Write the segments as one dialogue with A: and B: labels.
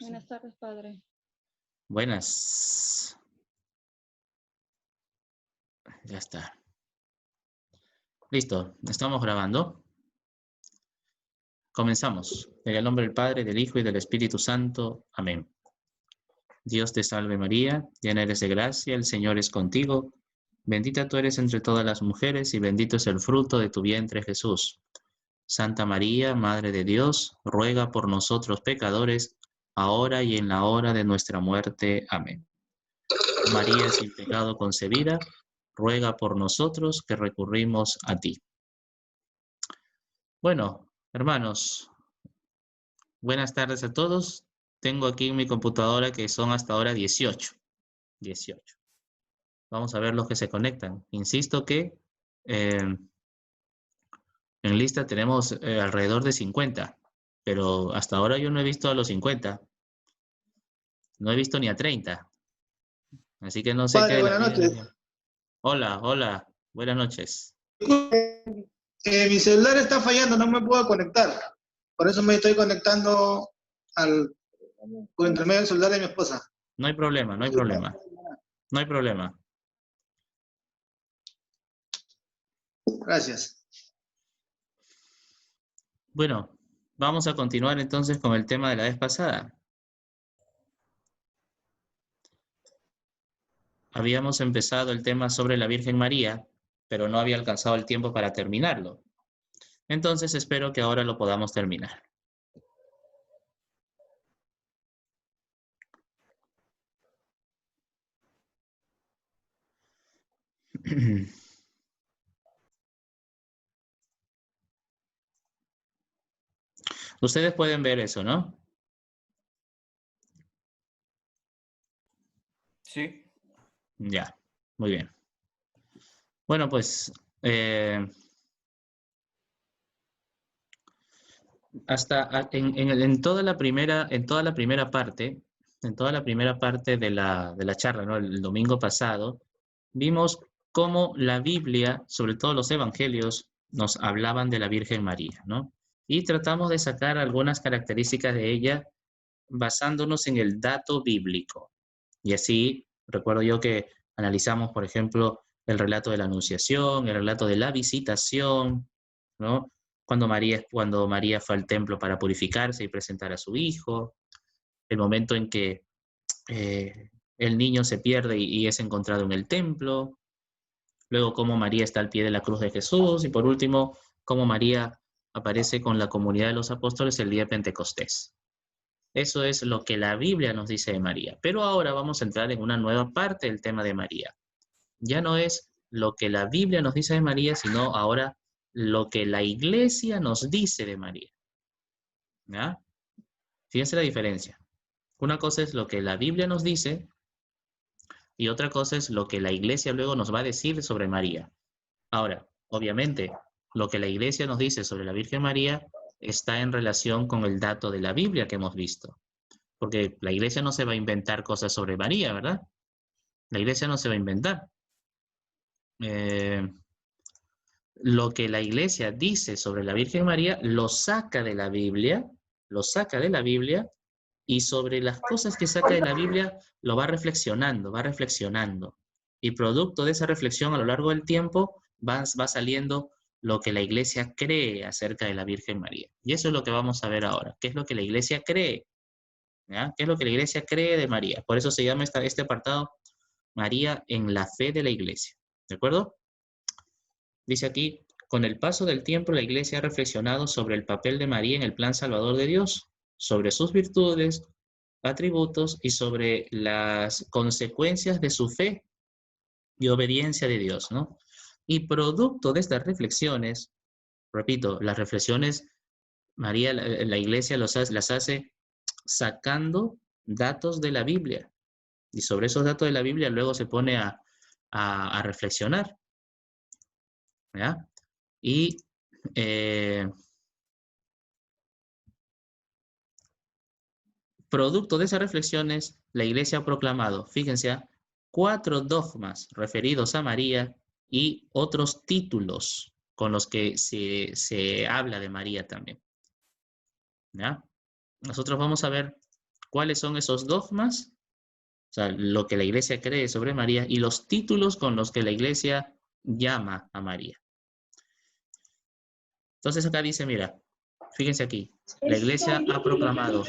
A: Buenas tardes, padre.
B: Buenas. Ya está. Listo, estamos grabando. Comenzamos. En el nombre del Padre, del Hijo y del Espíritu Santo. Amén. Dios te salve María, llena eres de gracia, el Señor es contigo. Bendita tú eres entre todas las mujeres y bendito es el fruto de tu vientre, Jesús. Santa María, Madre de Dios, ruega por nosotros pecadores, ahora y en la hora de nuestra muerte. Amén. María sin pecado concebida, ruega por nosotros que recurrimos a ti. Bueno, hermanos, buenas tardes a todos. Tengo aquí en mi computadora que son hasta ahora 18. Vamos a ver los que se conectan. Insisto que en lista tenemos alrededor de 50, pero hasta ahora yo no he visto a los 50. No he visto ni a 30. Así que no sé qué
C: Padre,
B: de la
C: buenas
B: vida.
C: noches.
B: Hola, buenas noches.
C: Mi celular está fallando, no me puedo conectar. Por eso me estoy conectando por intermedio del celular de mi esposa.
B: No hay problema.
C: Gracias.
B: Bueno, vamos a continuar entonces con el tema de la vez pasada. Habíamos empezado el tema sobre la Virgen María, pero no había alcanzado el tiempo para terminarlo. Entonces espero que ahora lo podamos terminar. Ustedes pueden ver eso, ¿no?
D: Sí.
B: Ya, muy bien. Bueno, pues en toda la primera parte, de la charla, ¿no? El domingo pasado, vimos cómo la Biblia, sobre todo los evangelios, nos hablaban de la Virgen María, ¿no? Y tratamos de sacar algunas características de ella basándonos en el dato bíblico. Y así, recuerdo yo que analizamos, por ejemplo, el relato de la Anunciación, el relato de la visitación, ¿no? Cuando María fue al templo para purificarse y presentar a su hijo, el momento en que el niño se pierde y es encontrado en el templo, luego cómo María está al pie de la cruz de Jesús, y por último, cómo María aparece con la comunidad de los apóstoles el día de Pentecostés. Eso es lo que la Biblia nos dice de María. Pero ahora vamos a entrar en una nueva parte del tema de María. Ya no es lo que la Biblia nos dice de María, sino ahora lo que la Iglesia nos dice de María. ¿Ya? Fíjense la diferencia. Una cosa es lo que la Biblia nos dice y otra cosa es lo que la Iglesia luego nos va a decir sobre María. Ahora, obviamente, lo que la Iglesia nos dice sobre la Virgen María está en relación con el dato de la Biblia que hemos visto. Porque la Iglesia no se va a inventar cosas sobre María, ¿verdad? La Iglesia no se va a inventar. Lo que la Iglesia dice sobre la Virgen María lo saca de la Biblia, y sobre las cosas que saca de la Biblia lo va reflexionando. Y producto de esa reflexión a lo largo del tiempo va saliendo lo que la Iglesia cree acerca de la Virgen María. Y eso es lo que vamos a ver ahora. ¿Qué es lo que la Iglesia cree? ¿Ya? ¿Qué es lo que la Iglesia cree de María? Por eso se llama este apartado María en la fe de la Iglesia. ¿De acuerdo? Dice aquí, con el paso del tiempo la Iglesia ha reflexionado sobre el papel de María en el plan salvador de Dios, sobre sus virtudes, atributos y sobre las consecuencias de su fe y obediencia de Dios, ¿no? Y producto de estas reflexiones, repito, las reflexiones, María, la Iglesia las hace sacando datos de la Biblia. Y sobre esos datos de la Biblia luego se pone a reflexionar. ¿Ya? Y producto de esas reflexiones, la Iglesia ha proclamado, fíjense, 4 dogmas referidos a María y otros títulos con los que se habla de María también. ¿Ya? Nosotros vamos a ver ¿Cuáles son esos dogmas? O sea, lo que la Iglesia cree sobre María y los títulos con los que la Iglesia llama a María. Entonces acá dice, mira, fíjense aquí, la Iglesia ha proclamado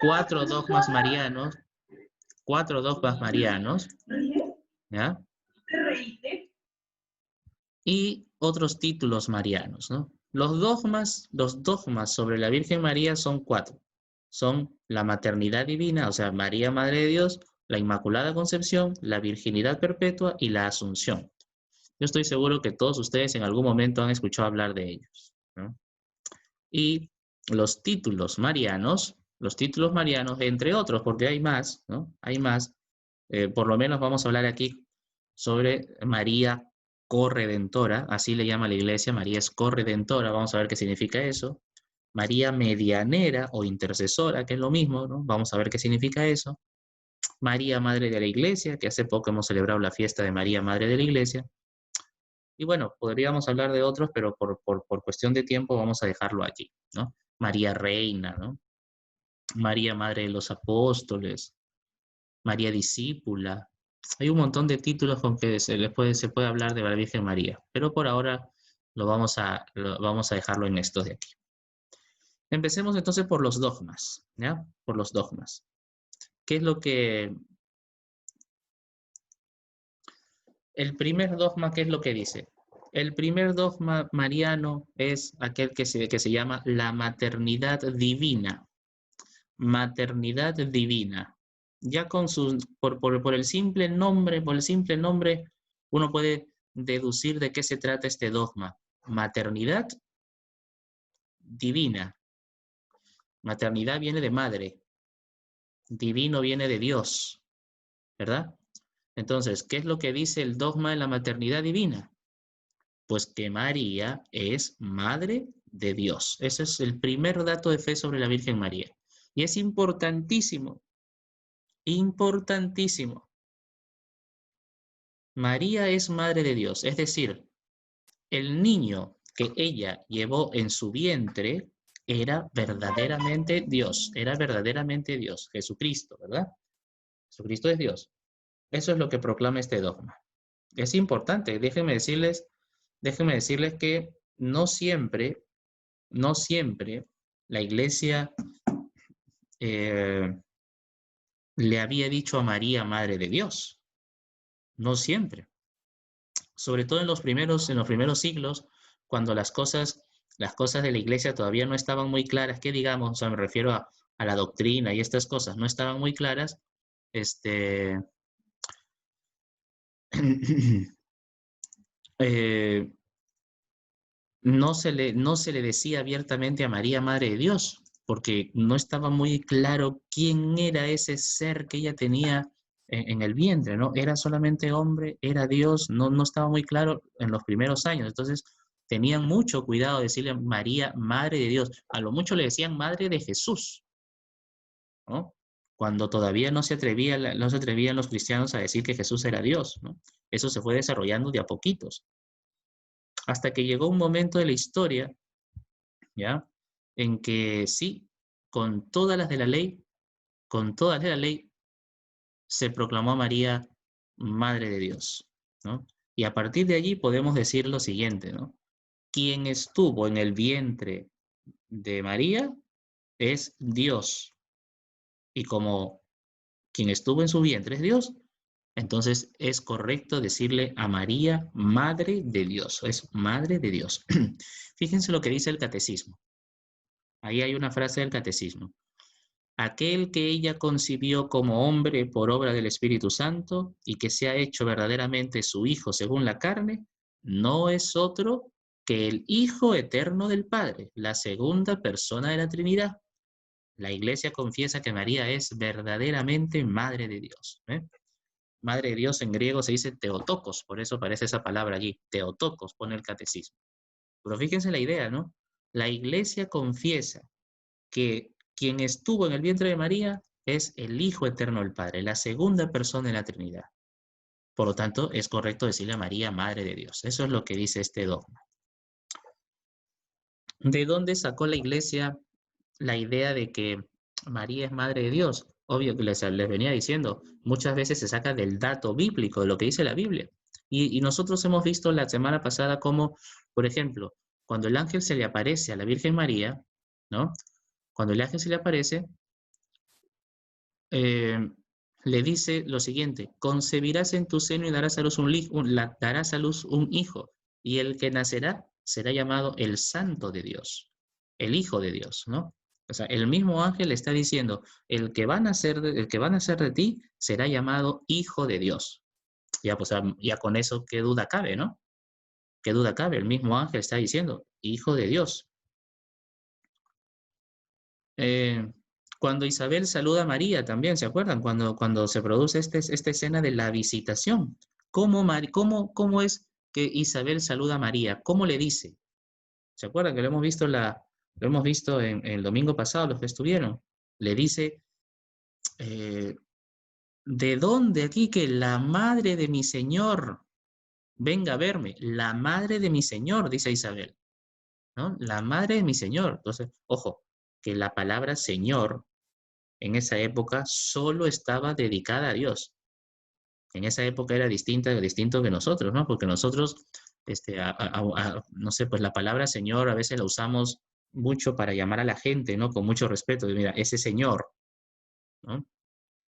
B: 4 dogmas marianos, ¿ya? Y otros títulos marianos, ¿no? Los dogmas sobre la Virgen María son 4. Son la maternidad divina, o sea, María, Madre de Dios, la Inmaculada Concepción, la virginidad perpetua y la Asunción. Yo estoy seguro que todos ustedes en algún momento han escuchado hablar de ellos, ¿no? Y los títulos marianos, entre otros, porque hay más, ¿no? Hay más. Por lo menos vamos a hablar aquí sobre María corredentora, así le llama la iglesia, María es corredentora, vamos a ver qué significa eso. María medianera o intercesora, que es lo mismo, ¿no? Vamos a ver qué significa eso. María Madre de la Iglesia, que hace poco hemos celebrado la fiesta de María Madre de la Iglesia. Y bueno, podríamos hablar de otros, pero por cuestión de tiempo vamos a dejarlo allí, ¿no? María Reina, ¿no? María Madre de los Apóstoles, María Discípula. Hay un montón de títulos con que se puede hablar de la Virgen María, pero por ahora vamos a dejarlo en estos de aquí. Empecemos entonces por los dogmas, ¿ya? Por los dogmas. ¿Qué es lo que... El primer dogma, ¿qué es lo que dice? El primer dogma mariano es aquel que se llama la maternidad divina. Maternidad divina. Ya por el simple nombre, uno puede deducir de qué se trata este dogma. Maternidad divina. Maternidad viene de madre. Divino viene de Dios, ¿verdad? Entonces, ¿qué es lo que dice el dogma de la maternidad divina? Pues que María es madre de Dios. Ese es el primer dato de fe sobre la Virgen María. Y es importantísimo, importantísimo. María es madre de Dios, es decir, el niño que ella llevó en su vientre era verdaderamente Dios, Jesucristo, ¿verdad? Jesucristo es Dios. Eso es lo que proclama este dogma. Es importante, déjenme decirles que no siempre la Iglesia le había dicho a María Madre de Dios. No siempre. Sobre todo en los primeros siglos, cuando las cosas de la Iglesia todavía no estaban muy claras, que digamos, o sea, me refiero a la doctrina y estas cosas, no estaban muy claras, no se le decía abiertamente a María Madre de Dios, porque no estaba muy claro quién era ese ser que ella tenía en el vientre, ¿no? Era solamente hombre, era Dios, no estaba muy claro en los primeros años. Entonces, tenían mucho cuidado de decirle María, Madre de Dios. A lo mucho le decían Madre de Jesús, ¿no? Cuando todavía no se atrevían los cristianos a decir que Jesús era Dios, ¿no? Eso se fue desarrollando de a poquitos. Hasta que llegó un momento de la historia, ¿ya? En que sí, con todas las de la ley, se proclamó a María Madre de Dios, ¿no? Y a partir de allí podemos decir lo siguiente, ¿no? Quien estuvo en el vientre de María es Dios. Y como quien estuvo en su vientre es Dios, entonces es correcto decirle a María Madre de Dios, es Madre de Dios. Fíjense lo que dice el catecismo. Ahí hay una frase del catecismo. Aquel que ella concibió como hombre por obra del Espíritu Santo y que se ha hecho verdaderamente su Hijo según la carne, no es otro que el Hijo eterno del Padre, la segunda persona de la Trinidad. La Iglesia confiesa que María es verdaderamente Madre de Dios. Madre de Dios en griego se dice Theotokos, por eso aparece esa palabra allí. Theotokos pone el catecismo. Pero fíjense la idea, ¿no? La Iglesia confiesa que quien estuvo en el vientre de María es el Hijo eterno del Padre, la segunda persona de la Trinidad. Por lo tanto, es correcto decirle a María Madre de Dios. Eso es lo que dice este dogma. ¿De dónde sacó la Iglesia la idea de que María es Madre de Dios? obvio que les venía diciendo, muchas veces se saca del dato bíblico, de lo que dice la Biblia. Y nosotros hemos visto la semana pasada cómo, por ejemplo, cuando el ángel se le aparece a la Virgen María, ¿no? Cuando el ángel se le aparece, eh, le dice lo siguiente: concebirás en tu seno y darás a luz darás a luz un hijo, y el que nacerá será llamado el Santo de Dios, el Hijo de Dios, ¿no? O sea, el mismo ángel le está diciendo, el que va a nacer de ti será llamado Hijo de Dios. Ya, pues, ya con eso, ¿qué duda cabe, no? ¿Qué duda cabe? El mismo ángel está diciendo, Hijo de Dios. Eh, Cuando Isabel saluda a María también, ¿se acuerdan? Cuando se produce esta escena de la visitación. ¿Cómo es que Isabel saluda a María? ¿Cómo le dice? ¿Se acuerdan que lo hemos visto en el domingo pasado, los que estuvieron? Le dice, ¿de dónde aquí que la madre de mi Señor venga a verme? La madre de mi Señor, dice Isabel, ¿no? La madre de mi Señor. Entonces, ojo, que la palabra Señor en esa época solo estaba dedicada a Dios. En esa época era distinto que nosotros, ¿no? Porque nosotros, no sé, pues la palabra Señor a veces la usamos mucho para llamar a la gente, ¿no? Con mucho respeto. Mira, ese Señor, ¿no?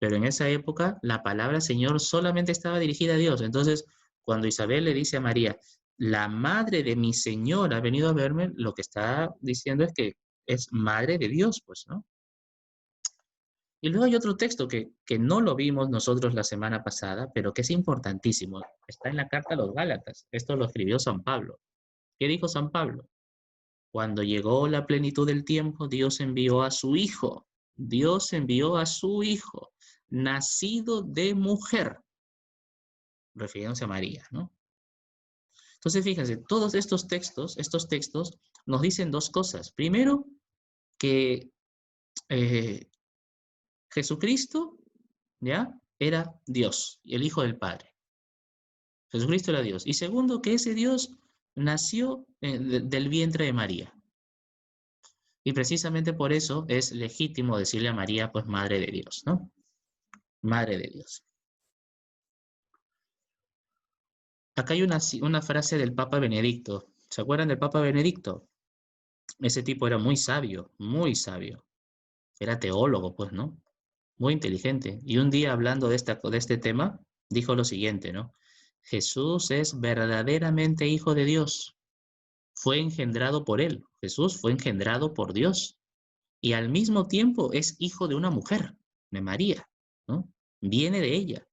B: Pero en esa época la palabra Señor solamente estaba dirigida a Dios. Entonces, cuando Isabel le dice a María, la madre de mi Señor ha venido a verme, lo que está diciendo es que es madre de Dios, pues, ¿no? Y luego hay otro texto que no lo vimos nosotros la semana pasada, pero que es importantísimo. Está en la carta a los Gálatas. Esto lo escribió San Pablo. ¿Qué dijo San Pablo? Cuando llegó la plenitud del tiempo, Dios envió a su Hijo. Dios envió a su Hijo, nacido de mujer, refiriéndose a María, ¿no? Entonces, fíjense, todos estos textos nos dicen dos cosas. Primero, que Jesucristo, ¿ya? Era Dios, y el Hijo del Padre. Jesucristo era Dios. Y segundo, que ese Dios nació del vientre de María. Y precisamente por eso es legítimo decirle a María, pues, Madre de Dios, ¿no? Madre de Dios. Acá hay una frase del Papa Benedicto. ¿Se acuerdan del Papa Benedicto? Ese tipo era muy sabio, muy sabio. Era teólogo, pues, ¿no? Muy inteligente. Y un día, hablando de este tema, dijo lo siguiente, ¿no? Jesús es verdaderamente Hijo de Dios. Fue engendrado por Él. Jesús fue engendrado por Dios. Y al mismo tiempo es hijo de una mujer, de María, ¿no? Viene de ella.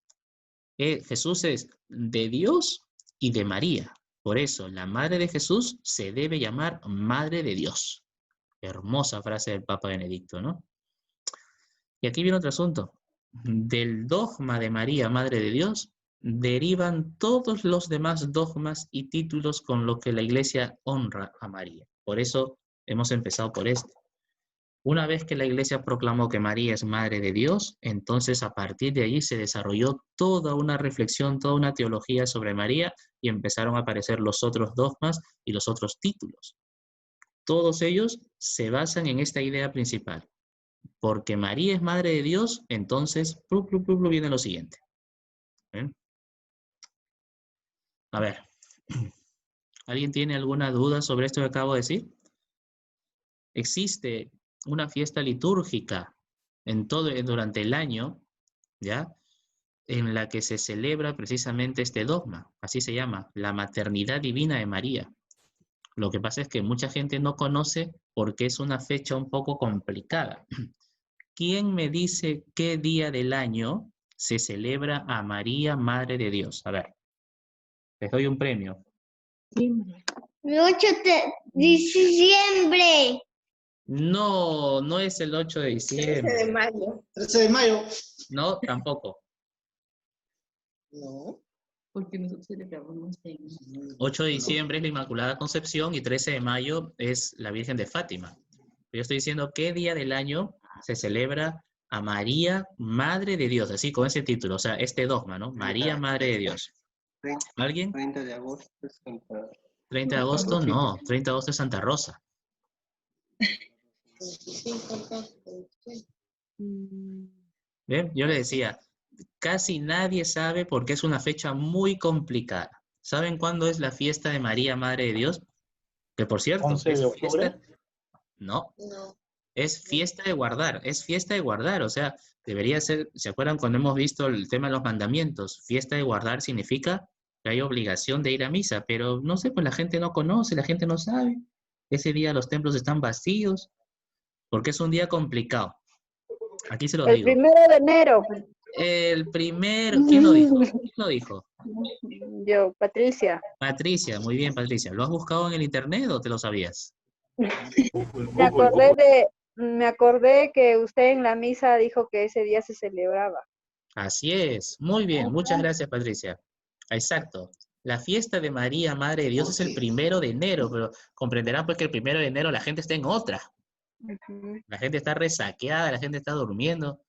B: Jesús es de Dios y de María. Por eso, la madre de Jesús se debe llamar Madre de Dios. Hermosa frase del Papa Benedicto, ¿no? Y aquí viene otro asunto. Del dogma de María, Madre de Dios, derivan todos los demás dogmas y títulos con los que la Iglesia honra a María. Por eso hemos empezado por este. Una vez que la Iglesia proclamó que María es Madre de Dios, entonces a partir de allí se desarrolló toda una reflexión, toda una teología sobre María y empezaron a aparecer los otros dogmas y los otros títulos. Todos ellos se basan en esta idea principal. Porque María es Madre de Dios, entonces viene lo siguiente. ¿Ven? A ver, ¿alguien tiene alguna duda sobre esto que acabo de decir? Existe una fiesta litúrgica durante el año, ¿ya? En la que se celebra precisamente este dogma, así se llama, la maternidad divina de María. Lo que pasa es que mucha gente no conoce porque es una fecha un poco complicada. ¿Quién me dice qué día del año se celebra a María, Madre de Dios? A ver, les doy un premio.
A: El 8 de diciembre.
B: No, no es el 8 de
C: 13
B: diciembre.
C: de mayo. 13 de mayo.
B: No, tampoco.
C: No.
D: Porque nosotros celebramos en
B: 8 de diciembre es la Inmaculada Concepción y 13 de mayo es la Virgen de Fátima. Yo estoy diciendo qué día del año se celebra a María, Madre de Dios, así con ese título, o sea, este dogma, ¿no? María, Madre de Dios. ¿Alguien?
E: 30 de agosto.
B: 30 de agosto, no, 30 de agosto es Santa Rosa. ¿Ven? Yo le decía, casi nadie sabe porque es una fecha muy complicada. ¿Saben cuándo es la fiesta de María, Madre de Dios? Que por cierto,
E: 11 de
B: es
E: octubre.
B: fiesta, no,
A: No.
B: es fiesta de guardar, es fiesta de guardar, o sea, debería ser, ¿se acuerdan cuando hemos visto el tema de los mandamientos? Fiesta de guardar significa que hay obligación de ir a misa, pero no sé, pues la gente no conoce, la gente no sabe. Ese día los templos están vacíos, porque es un día complicado. Aquí se los
F: El
B: digo.
F: 1 de enero.
B: El primer, ¿quién lo dijo? ¿Quién lo dijo?
F: Yo, Patricia.
B: Patricia, muy bien, Patricia. ¿Lo has buscado en el internet o te lo sabías?
F: Me acordé que usted en la misa dijo que ese día se celebraba.
B: Así es. Muy bien, muchas gracias, Patricia. Exacto. La fiesta de María, Madre de Dios, es el 1 de enero, pero comprenderán pues que el 1 de enero la gente está en otra.
F: Ujú.
B: La gente está resaqueada, la gente está durmiendo.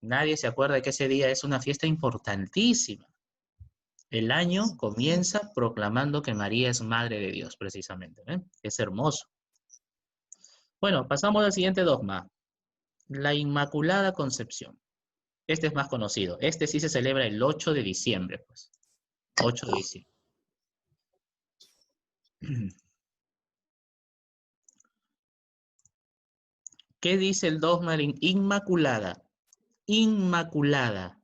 B: Nadie se acuerda de que ese día es una fiesta importantísima. El año comienza proclamando que María es Madre de Dios, precisamente. Es hermoso. Bueno, pasamos al siguiente dogma. La Inmaculada Concepción. Este es más conocido. Este sí se celebra el 8 de diciembre, pues. 8 de diciembre. ¿Qué dice el dogma de Inmaculada? Inmaculada.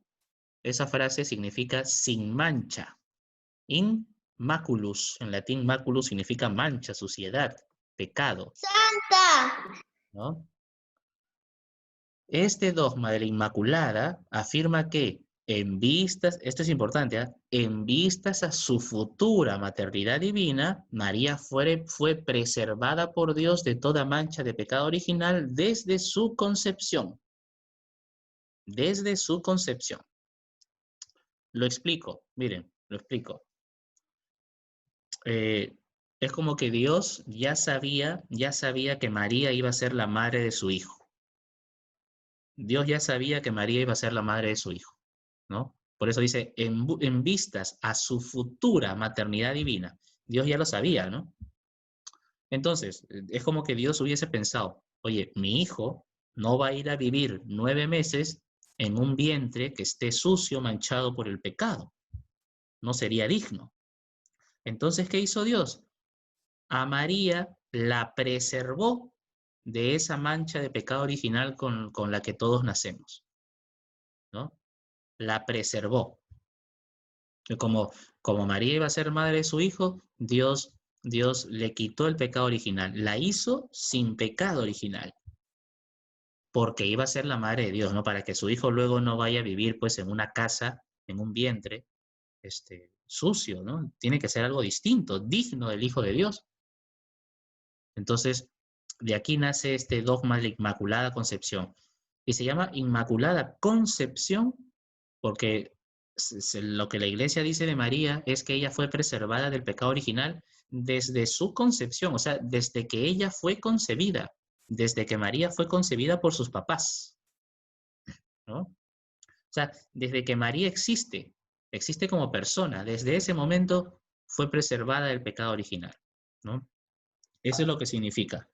B: Esa frase significa sin mancha. Inmaculus. En latín, maculus significa mancha, suciedad, pecado,
A: ¡Santa!
B: ¿no? Este dogma de la Inmaculada afirma que en vistas, esto es importante, ¿eh? En vistas a su futura maternidad divina, María fue preservada por Dios de toda mancha de pecado original desde su concepción. Desde su concepción. Lo explico, miren, lo explico. Es como que Dios ya sabía que María iba a ser la madre de su hijo. Dios ya sabía que María iba a ser la madre de su hijo, ¿no? Por eso dice, en vistas a su futura maternidad divina. Dios ya lo sabía, ¿no? Entonces, es como que Dios hubiese pensado, oye, mi hijo no va a ir a vivir 9 meses en un vientre que esté sucio, manchado por el pecado. No sería digno. Entonces, ¿qué hizo Dios? A María la preservó de esa mancha de pecado original con la que todos nacemos, ¿no? La preservó. Como María iba a ser madre de su hijo, Dios le quitó el pecado original. La hizo sin pecado original. Porque iba a ser la madre de Dios, ¿no? Para que su hijo luego no vaya a vivir pues en una casa, en un vientre, sucio, ¿no? Tiene que ser algo distinto, digno del Hijo de Dios. Entonces, de aquí nace este dogma de la Inmaculada Concepción. Y se llama Inmaculada Concepción porque lo que la Iglesia dice de María es que ella fue preservada del pecado original desde su concepción, o sea, desde que ella fue concebida, desde que María fue concebida por sus papás, ¿no? O sea, desde que María existe como persona, desde ese momento fue preservada del pecado original, ¿no? Eso es lo que significa.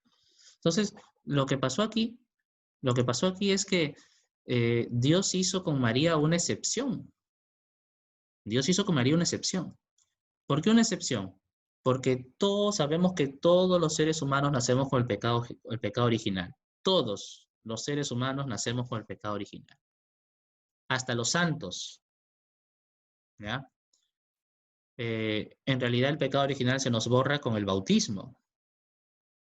B: Entonces, lo que pasó aquí es que Dios hizo con María una excepción. Dios hizo con María una excepción. ¿Por qué una excepción? Porque todos sabemos que todos los seres humanos nacemos con el pecado original. Todos los seres humanos nacemos con el pecado original. Hasta los santos, ¿ya? En realidad el pecado original se nos borra con el bautismo.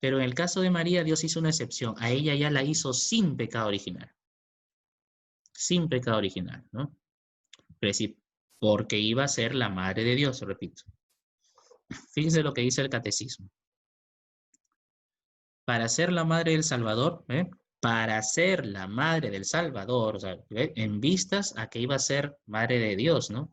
B: Pero en el caso de María, Dios hizo una excepción. A ella ya la hizo sin pecado original. Sin pecado original, ¿no? Porque iba a ser la madre de Dios, repito. Fíjense lo que dice el catecismo. Para ser la madre del Salvador, para ser la madre del Salvador, o sea, en vistas a que iba a ser madre de Dios, ¿no?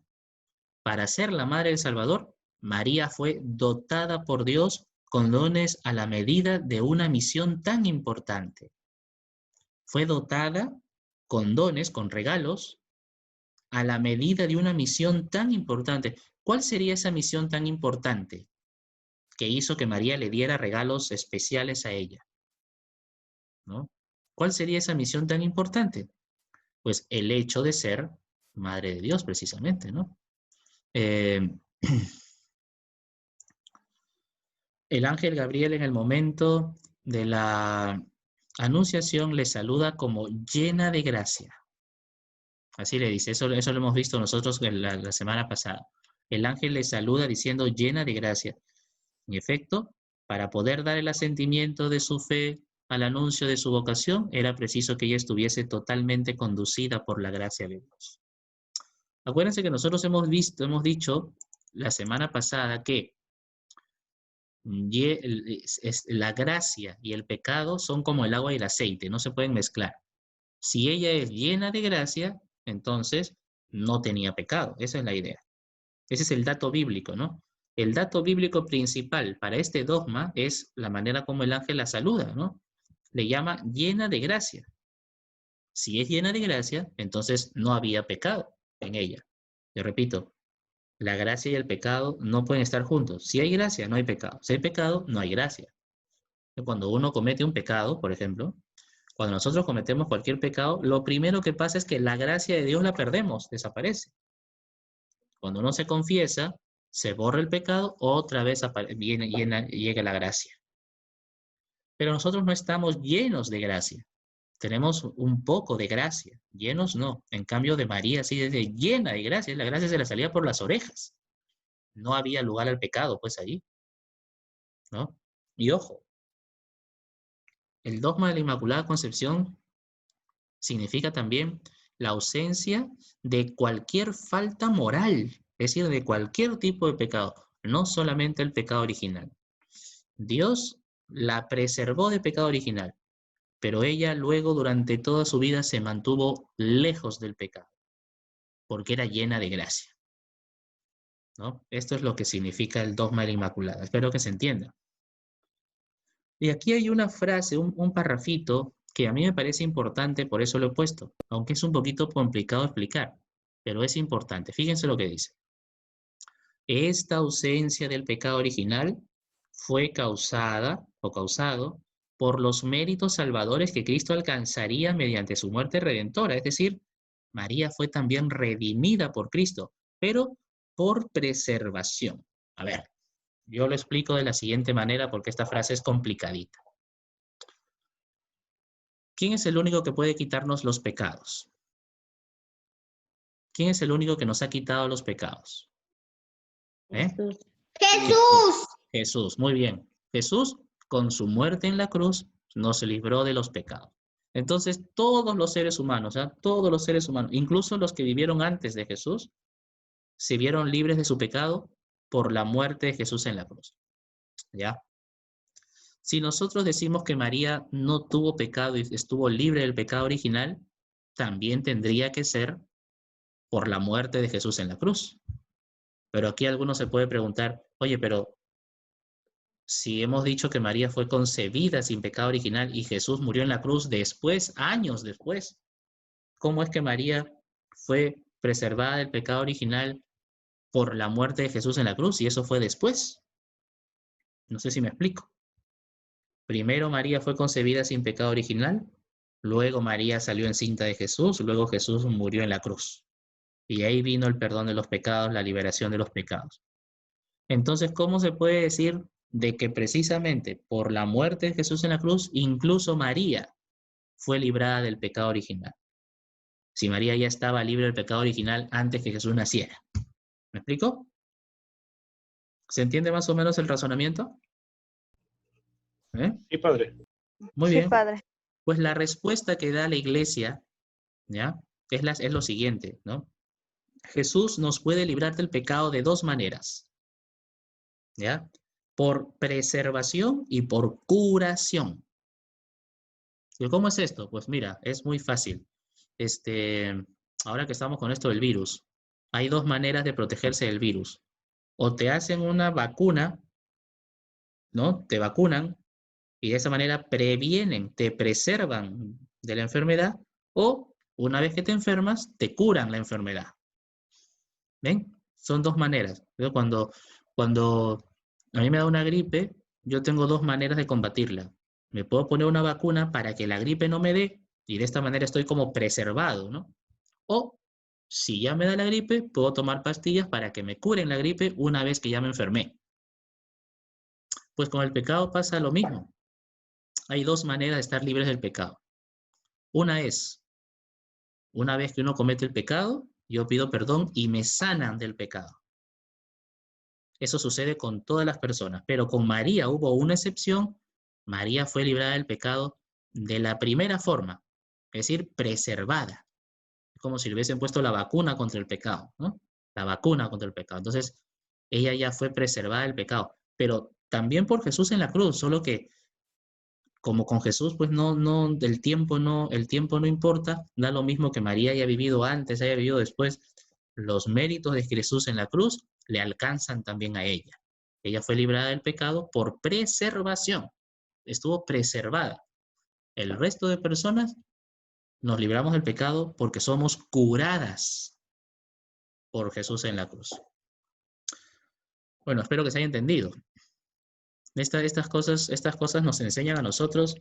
B: Para ser la madre del Salvador, María fue dotada por Dios con dones a la medida de una misión tan importante. Fue dotada con dones, con regalos, a la medida de una misión tan importante. ¿Cuál sería esa misión tan importante que hizo que María le diera regalos especiales a ella? ¿No? ¿Cuál sería esa misión tan importante? Pues el hecho de ser madre de Dios, precisamente, ¿no? El ángel Gabriel en el momento de la anunciación le saluda como llena de gracia. Así le dice, eso lo hemos visto nosotros la semana pasada. El ángel le saluda diciendo llena de gracia. En efecto, para poder dar el asentimiento de su fe al anuncio de su vocación, era preciso que ella estuviese totalmente conducida por la gracia de Dios. Acuérdense que nosotros hemos dicho la semana pasada que la gracia y el pecado son como el agua y el aceite, no se pueden mezclar. Si ella es llena de gracia, entonces no tenía pecado. Esa es la idea. Ese es el dato bíblico, ¿no? El dato bíblico principal para este dogma es la manera como el ángel la saluda, ¿no? Le llama llena de gracia. Si es llena de gracia, entonces no había pecado en ella. Yo repito, la gracia y el pecado no pueden estar juntos. Si hay gracia, no hay pecado. Si hay pecado, no hay gracia. Cuando uno comete un pecado, por ejemplo, cuando nosotros cometemos cualquier pecado, lo primero que pasa es que la gracia de Dios la perdemos, desaparece. Cuando uno se confiesa, se borra el pecado, otra vez llega la gracia. Pero nosotros no estamos llenos de gracia. Tenemos un poco de gracia, llenos no. En cambio de María, sí, desde llena de gracia, la gracia se la salía por las orejas. No había lugar al pecado, pues allí, ¿no? Y ojo, el dogma de la Inmaculada Concepción significa también la ausencia de cualquier falta moral, es decir, de cualquier tipo de pecado, no solamente el pecado original. Dios la preservó de pecado original, pero ella luego durante toda su vida se mantuvo lejos del pecado, porque era llena de gracia, ¿no? Esto es lo que significa el dogma de la Inmaculada. Espero que se entienda. Y aquí hay una frase, un parrafito, que a mí me parece importante, por eso lo he puesto, aunque es un poquito complicado explicar, pero es importante. Fíjense lo que dice. Esta ausencia del pecado original fue causado por los méritos salvadores que Cristo alcanzaría mediante su muerte redentora. Es decir, María fue también redimida por Cristo, pero por preservación. A ver, yo lo explico de la siguiente manera porque esta frase es complicadita. ¿Quién es el único que puede quitarnos los pecados? ¿Quién es el único que nos ha quitado los pecados?
A: Jesús.
B: Jesús, muy bien. Jesús, con su muerte en la cruz, nos libró de los pecados. Entonces, todos los seres humanos, todos los seres humanos, incluso los que vivieron antes de Jesús, se vieron libres de su pecado por la muerte de Jesús en la cruz. ¿Ya? Si nosotros decimos que María no tuvo pecado y estuvo libre del pecado original, también tendría que ser por la muerte de Jesús en la cruz. Pero aquí alguno se puede preguntar, oye, pero si hemos dicho que María fue concebida sin pecado original y Jesús murió en la cruz después, años después, ¿cómo es que María fue preservada del pecado original por la muerte de Jesús en la cruz? Y eso fue después. No sé si me explico. Primero María fue concebida sin pecado original, luego María salió encinta de Jesús, luego Jesús murió en la cruz. Y ahí vino el perdón de los pecados, la liberación de los pecados. Entonces, ¿cómo se puede decir de que precisamente por la muerte de Jesús en la cruz, incluso María fue librada del pecado original? Si María ya estaba libre del pecado original antes que Jesús naciera. ¿Me explico? ¿Se entiende más o menos el razonamiento?
E: Sí, padre.
B: Muy
F: Sí,
B: bien.
F: padre.
B: Pues la respuesta que da la Iglesia, ¿ya? Es lo siguiente, ¿no? Jesús nos puede librar del pecado de dos maneras, ¿ya? Por preservación y por curación. ¿Y cómo es esto? Pues mira, es muy fácil. Ahora que estamos con esto del virus, hay dos maneras de protegerse del virus. O te hacen una vacuna, ¿no? Te vacunan y de esa manera previenen, te preservan de la enfermedad, o una vez que te enfermas, te curan la enfermedad. ¿Ven? Son dos maneras. Cuando a mí me da una gripe, yo tengo dos maneras de combatirla. Me puedo poner una vacuna para que la gripe no me dé Y de esta manera estoy como preservado, ¿no? O, si ya me da la gripe, puedo tomar pastillas para que me curen la gripe una vez que ya me enfermé. Pues con el pecado pasa lo mismo. Hay dos maneras de estar libres del pecado. Una es, una vez que uno comete el pecado, yo pido perdón y me sanan del pecado. Eso sucede con todas las personas, pero con María hubo una excepción. María fue librada del pecado de la primera forma, es decir, preservada. Es como si le hubiesen puesto la vacuna contra el pecado, ¿no? La vacuna contra el pecado. Entonces, ella ya fue preservada del pecado, pero también por Jesús en la cruz, solo que como con Jesús, pues el tiempo no importa, da lo mismo que María haya vivido antes, haya vivido después. Los méritos de Jesús en la cruz le alcanzan también a ella. Ella fue librada del pecado por preservación, estuvo preservada. El resto de personas nos libramos del pecado porque somos curadas por Jesús en la cruz. Bueno, espero que se haya entendido. Estas cosas nos enseñan a nosotros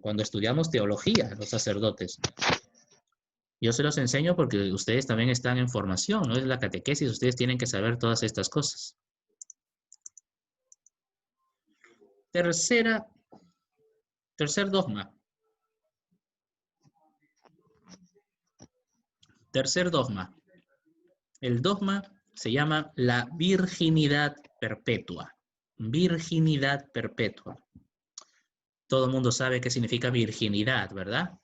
B: cuando estudiamos teología, los sacerdotes. Yo se los enseño porque ustedes también están en formación, ¿no? Es la catequesis, ustedes tienen que saber todas estas cosas. Tercer dogma. Tercer dogma. El dogma se llama la virginidad perpetua. Virginidad perpetua. Todo el mundo sabe qué significa virginidad, ¿verdad?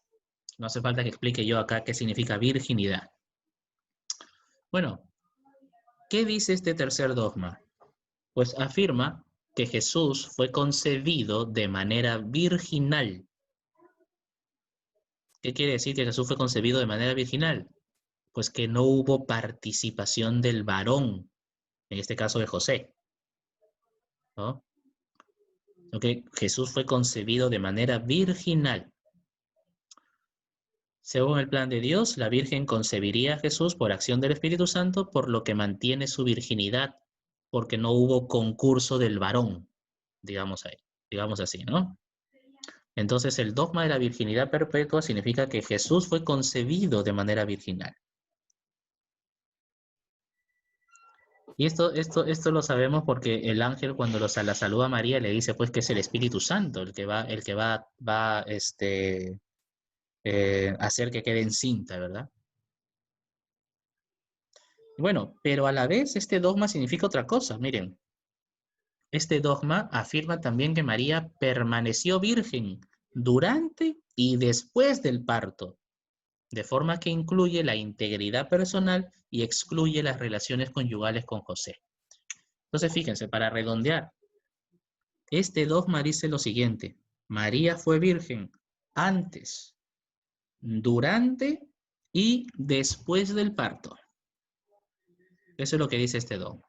B: No hace falta que explique yo acá qué significa virginidad. Bueno, ¿qué dice este tercer dogma? Pues afirma que Jesús fue concebido de manera virginal. ¿Qué quiere decir que Jesús fue concebido de manera virginal? Pues que no hubo participación del varón, en este caso de José, ¿no? Okay. Jesús fue concebido de manera virginal. Según el plan de Dios, la Virgen concebiría a Jesús por acción del Espíritu Santo, por lo que mantiene su virginidad, porque no hubo concurso del varón, digamos así, ¿no? Entonces, el dogma de la virginidad perpetua significa que Jesús fue concebido de manera virginal. Y esto lo sabemos porque el ángel cuando la saluda a María le dice pues que es el Espíritu Santo el que va a hacer que quede encinta, ¿verdad? Bueno, pero a la vez este dogma significa otra cosa, miren. Este dogma afirma también que María permaneció virgen durante y después del parto, de forma que incluye la integridad personal y excluye las relaciones conyugales con José. Entonces, fíjense, para redondear, este dogma dice lo siguiente: María fue virgen antes, durante y después del parto. Eso es lo que dice este dogma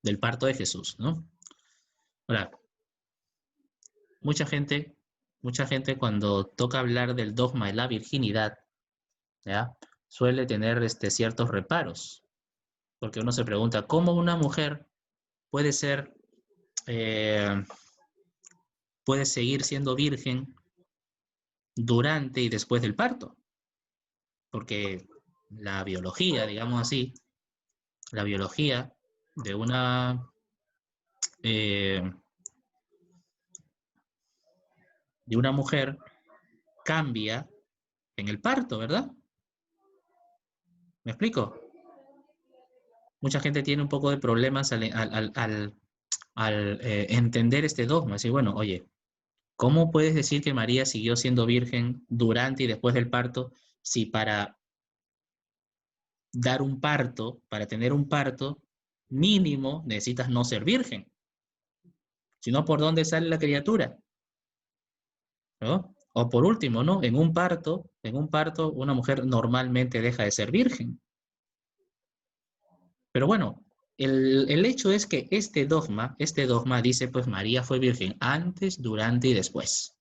B: del parto de Jesús, ¿no? Ahora, mucha gente cuando toca hablar del dogma de la virginidad, ¿ya? Suele tener ciertos reparos, porque uno se pregunta, ¿cómo una mujer puede seguir siendo virgen durante y después del parto? Porque la biología, digamos así, la biología de una mujer cambia en el parto, ¿verdad? ¿Me explico? Mucha gente tiene un poco de problemas al entender este dogma. Así, bueno, oye, ¿cómo puedes decir que María siguió siendo virgen durante y después del parto si para dar un parto, para tener un parto, mínimo necesitas no ser virgen? Si no, ¿por dónde sale la criatura? ¿No? O por último, ¿no? En un parto, una mujer normalmente deja de ser virgen. Pero bueno, el hecho es que este dogma dice, pues María fue virgen antes, durante y después.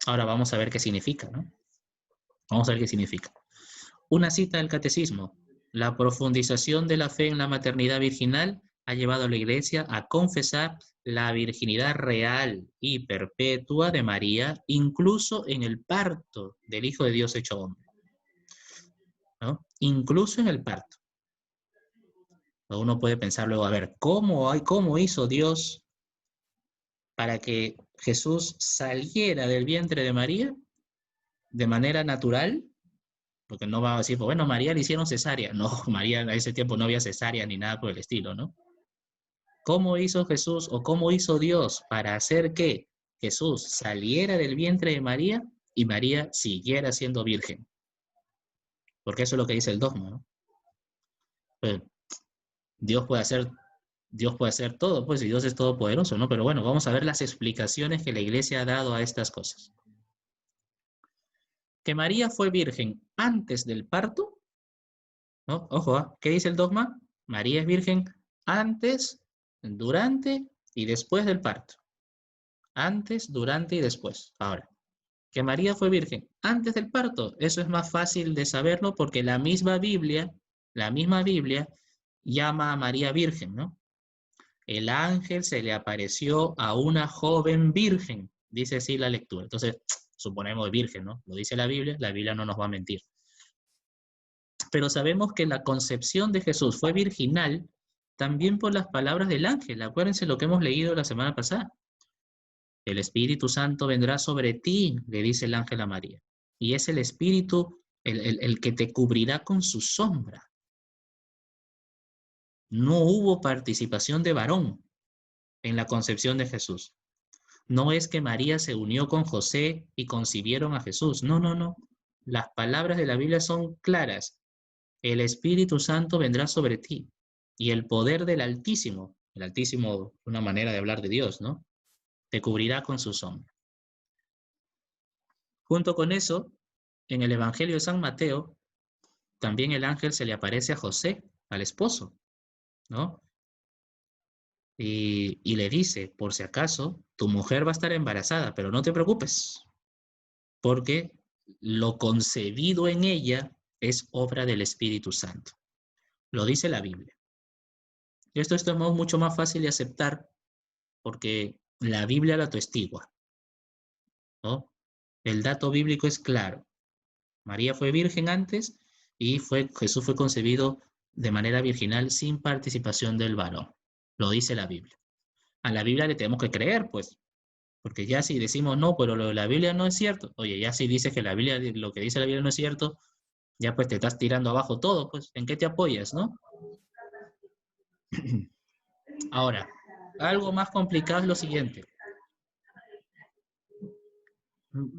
B: Ahora vamos a ver qué significa, ¿no? Vamos a ver qué significa. Una cita del Catecismo: la profundización de la fe en la maternidad virginal ha llevado a la Iglesia a confesar la virginidad real y perpetua de María, incluso en el parto del Hijo de Dios hecho hombre, ¿no? Incluso en el parto. Uno puede pensar luego, a ver, ¿cómo hizo Dios para que Jesús saliera del vientre de María de manera natural? Porque no va a decir, pues bueno, María le hicieron cesárea. No, María en ese tiempo no había cesárea ni nada por el estilo, ¿no? ¿Cómo hizo Jesús o cómo hizo Dios para hacer que Jesús saliera del vientre de María y María siguiera siendo virgen? Porque eso es lo que dice el dogma, ¿no? Pues, Dios puede hacer todo, pues, y Dios es todopoderoso, ¿no? Pero bueno, vamos a ver las explicaciones que la Iglesia ha dado a estas cosas. Que María fue virgen antes del parto, ¿no? Ojo, ¿qué dice el dogma? María es virgen antes, durante y después del parto. Antes, durante y después. Ahora, que María fue virgen antes del parto, eso es más fácil de saberlo porque la misma Biblia llama a María virgen, ¿no? El ángel se le apareció a una joven virgen, dice así la lectura. Entonces, suponemos virgen, ¿no? Lo dice la Biblia no nos va a mentir. Pero sabemos que la concepción de Jesús fue virginal también por las palabras del ángel. Acuérdense lo que hemos leído la semana pasada. El Espíritu Santo vendrá sobre ti, le dice el ángel a María. Y es el Espíritu el que te cubrirá con su sombra. No hubo participación de varón en la concepción de Jesús. No es que María se unió con José y concibieron a Jesús. No, no, no. Las palabras de la Biblia son claras. El Espíritu Santo vendrá sobre ti. Y el poder del Altísimo, el Altísimo, una manera de hablar de Dios, ¿no? Te cubrirá con su sombra. Junto con eso, en el Evangelio de San Mateo, también el ángel se le aparece a José, al esposo, ¿no? Y le dice, por si acaso, tu mujer va a estar embarazada, pero no te preocupes, porque lo concebido en ella es obra del Espíritu Santo. Lo dice la Biblia. Esto es mucho más fácil de aceptar porque la Biblia lo atestigua, ¿no? El dato bíblico es claro. María fue virgen antes y Jesús fue concebido de manera virginal sin participación del varón. Lo dice la Biblia. A la Biblia le tenemos que creer, pues. Porque ya si decimos no, pero lo de la Biblia no es cierto. Oye, ya si dices que lo que dice la Biblia no es cierto, ya pues te estás tirando abajo todo, pues. ¿En qué te apoyas, no? Ahora, algo más complicado es lo siguiente.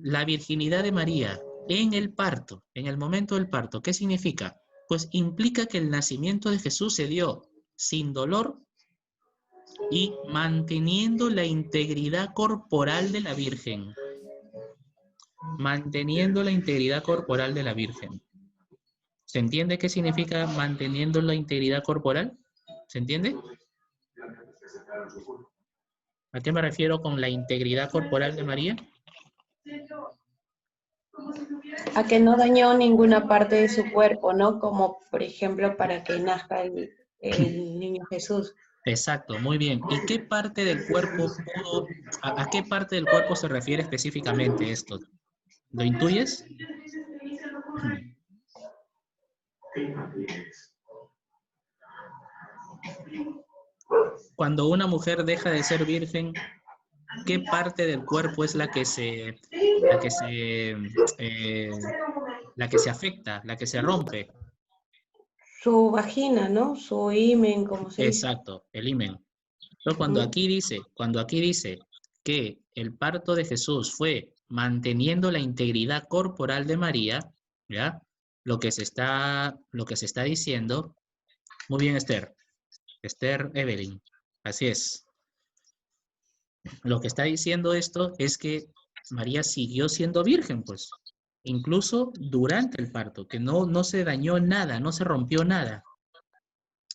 B: La virginidad de María en el parto, en el momento del parto, ¿qué significa? Pues implica que el nacimiento de Jesús se dio sin dolor y manteniendo la integridad corporal de la Virgen. Manteniendo la integridad corporal de la Virgen. ¿Se entiende qué significa manteniendo la integridad corporal? ¿Se entiende? ¿A qué me refiero con la integridad corporal de María?
E: A que no dañó ninguna parte de su cuerpo, ¿no? Como, por ejemplo, para que nazca el niño Jesús.
B: Exacto, muy bien. ¿Y qué parte del cuerpo a qué parte del cuerpo se refiere específicamente esto? ¿Lo intuyes? Cuando una mujer deja de ser virgen, ¿qué parte del cuerpo es la que se afecta, la que se rompe?
E: Su vagina, ¿no? Su himen, como se dice.
B: Exacto, el himen. Entonces, cuando aquí dice que el parto de Jesús fue manteniendo la integridad corporal de María, ¿ya? Lo que se está diciendo, muy bien, Esther Evelyn, así es. Lo que está diciendo esto es que María siguió siendo virgen, pues, incluso durante el parto, que no se dañó nada, no se rompió nada,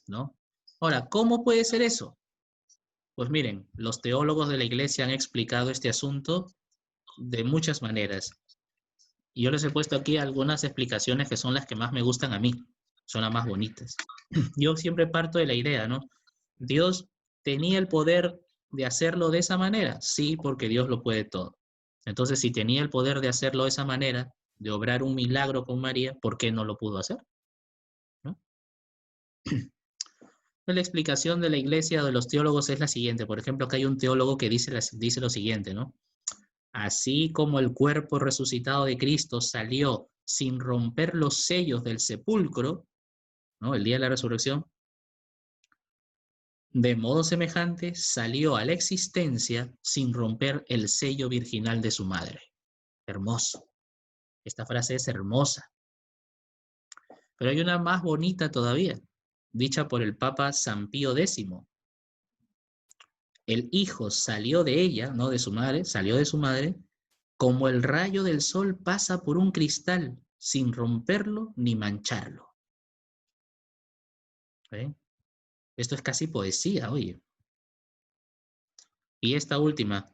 B: ¿no? Ahora, ¿cómo puede ser eso? Pues miren, los teólogos de la Iglesia han explicado este asunto de muchas maneras. Y yo les he puesto aquí algunas explicaciones que son las que más me gustan a mí, son las más bonitas. Yo siempre parto de la idea, ¿no? ¿Dios tenía el poder de hacerlo de esa manera? Sí, porque Dios lo puede todo. Entonces, si tenía el poder de hacerlo de esa manera, de obrar un milagro con María, ¿por qué no lo pudo hacer? ¿No? La explicación de la iglesia o de los teólogos es la siguiente. Por ejemplo, acá hay un teólogo que dice lo siguiente, ¿no? Así como el cuerpo resucitado de Cristo salió sin romper los sellos del sepulcro, ¿no? El día de la resurrección, de modo semejante salió a la existencia sin romper el sello virginal de su madre. Hermoso. Esta frase es hermosa. Pero hay una más bonita todavía, dicha por el Papa San Pío X. El hijo salió de ella, no de su madre, salió de su madre, como el rayo del sol pasa por un cristal, sin romperlo ni mancharlo. ¿Ven? Esto es casi poesía, oye. Y esta última,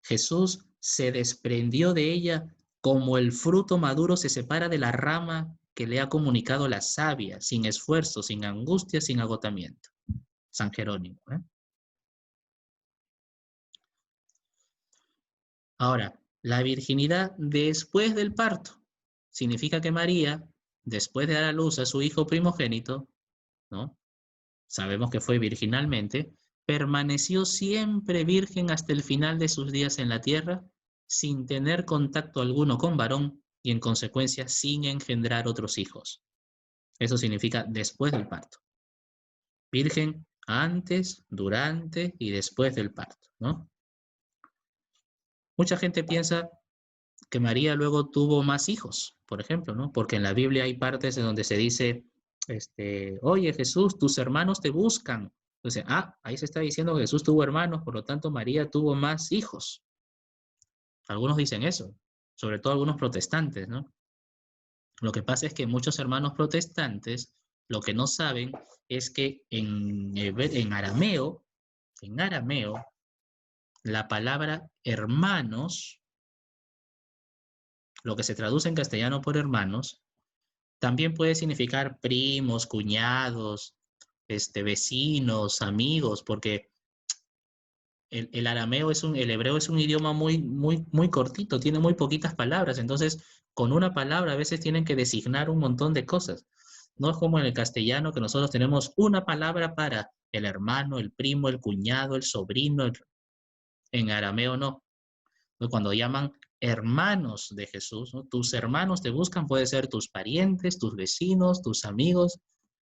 B: Jesús se desprendió de ella como el fruto maduro se separa de la rama que le ha comunicado la savia, sin esfuerzo, sin angustia, sin agotamiento. San Jerónimo. Ahora, la virginidad después del parto significa que María, después de dar a luz a su hijo primogénito, ¿no? Sabemos que fue virginalmente, permaneció siempre virgen hasta el final de sus días en la tierra, sin tener contacto alguno con varón y en consecuencia sin engendrar otros hijos. Eso significa después del parto. Virgen antes, durante y después del parto, ¿no? Mucha gente piensa que María luego tuvo más hijos, por ejemplo, ¿no? Porque en la Biblia hay partes en donde se dice, oye Jesús, tus hermanos te buscan. Entonces, ahí se está diciendo que Jesús tuvo hermanos, por lo tanto María tuvo más hijos. Algunos dicen eso, sobre todo algunos protestantes, ¿no? Lo que pasa es que muchos hermanos protestantes lo que no saben es que en arameo, la palabra hermanos, lo que se traduce en castellano por hermanos, también puede significar primos, cuñados, vecinos, amigos, porque el arameo el hebreo es un idioma muy cortito, tiene muy poquitas palabras, entonces con una palabra a veces tienen que designar un montón de cosas. No es como en el castellano que nosotros tenemos una palabra para el hermano, el primo, el cuñado, el sobrino. En arameo no. Cuando llaman hermanos de Jesús, ¿no? Tus hermanos te buscan, puede ser tus parientes, tus vecinos, tus amigos.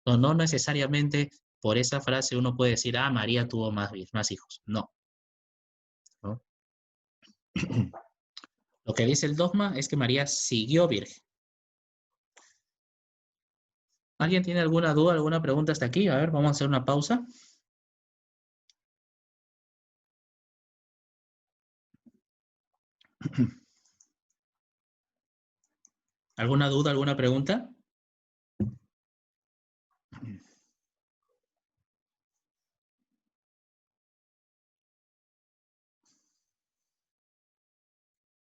B: No necesariamente por esa frase uno puede decir, María tuvo más hijos. No. ¿No? Lo que dice el dogma es que María siguió virgen. ¿Alguien tiene alguna duda, alguna pregunta hasta aquí? A ver, vamos a hacer una pausa. ¿Alguna duda, alguna pregunta?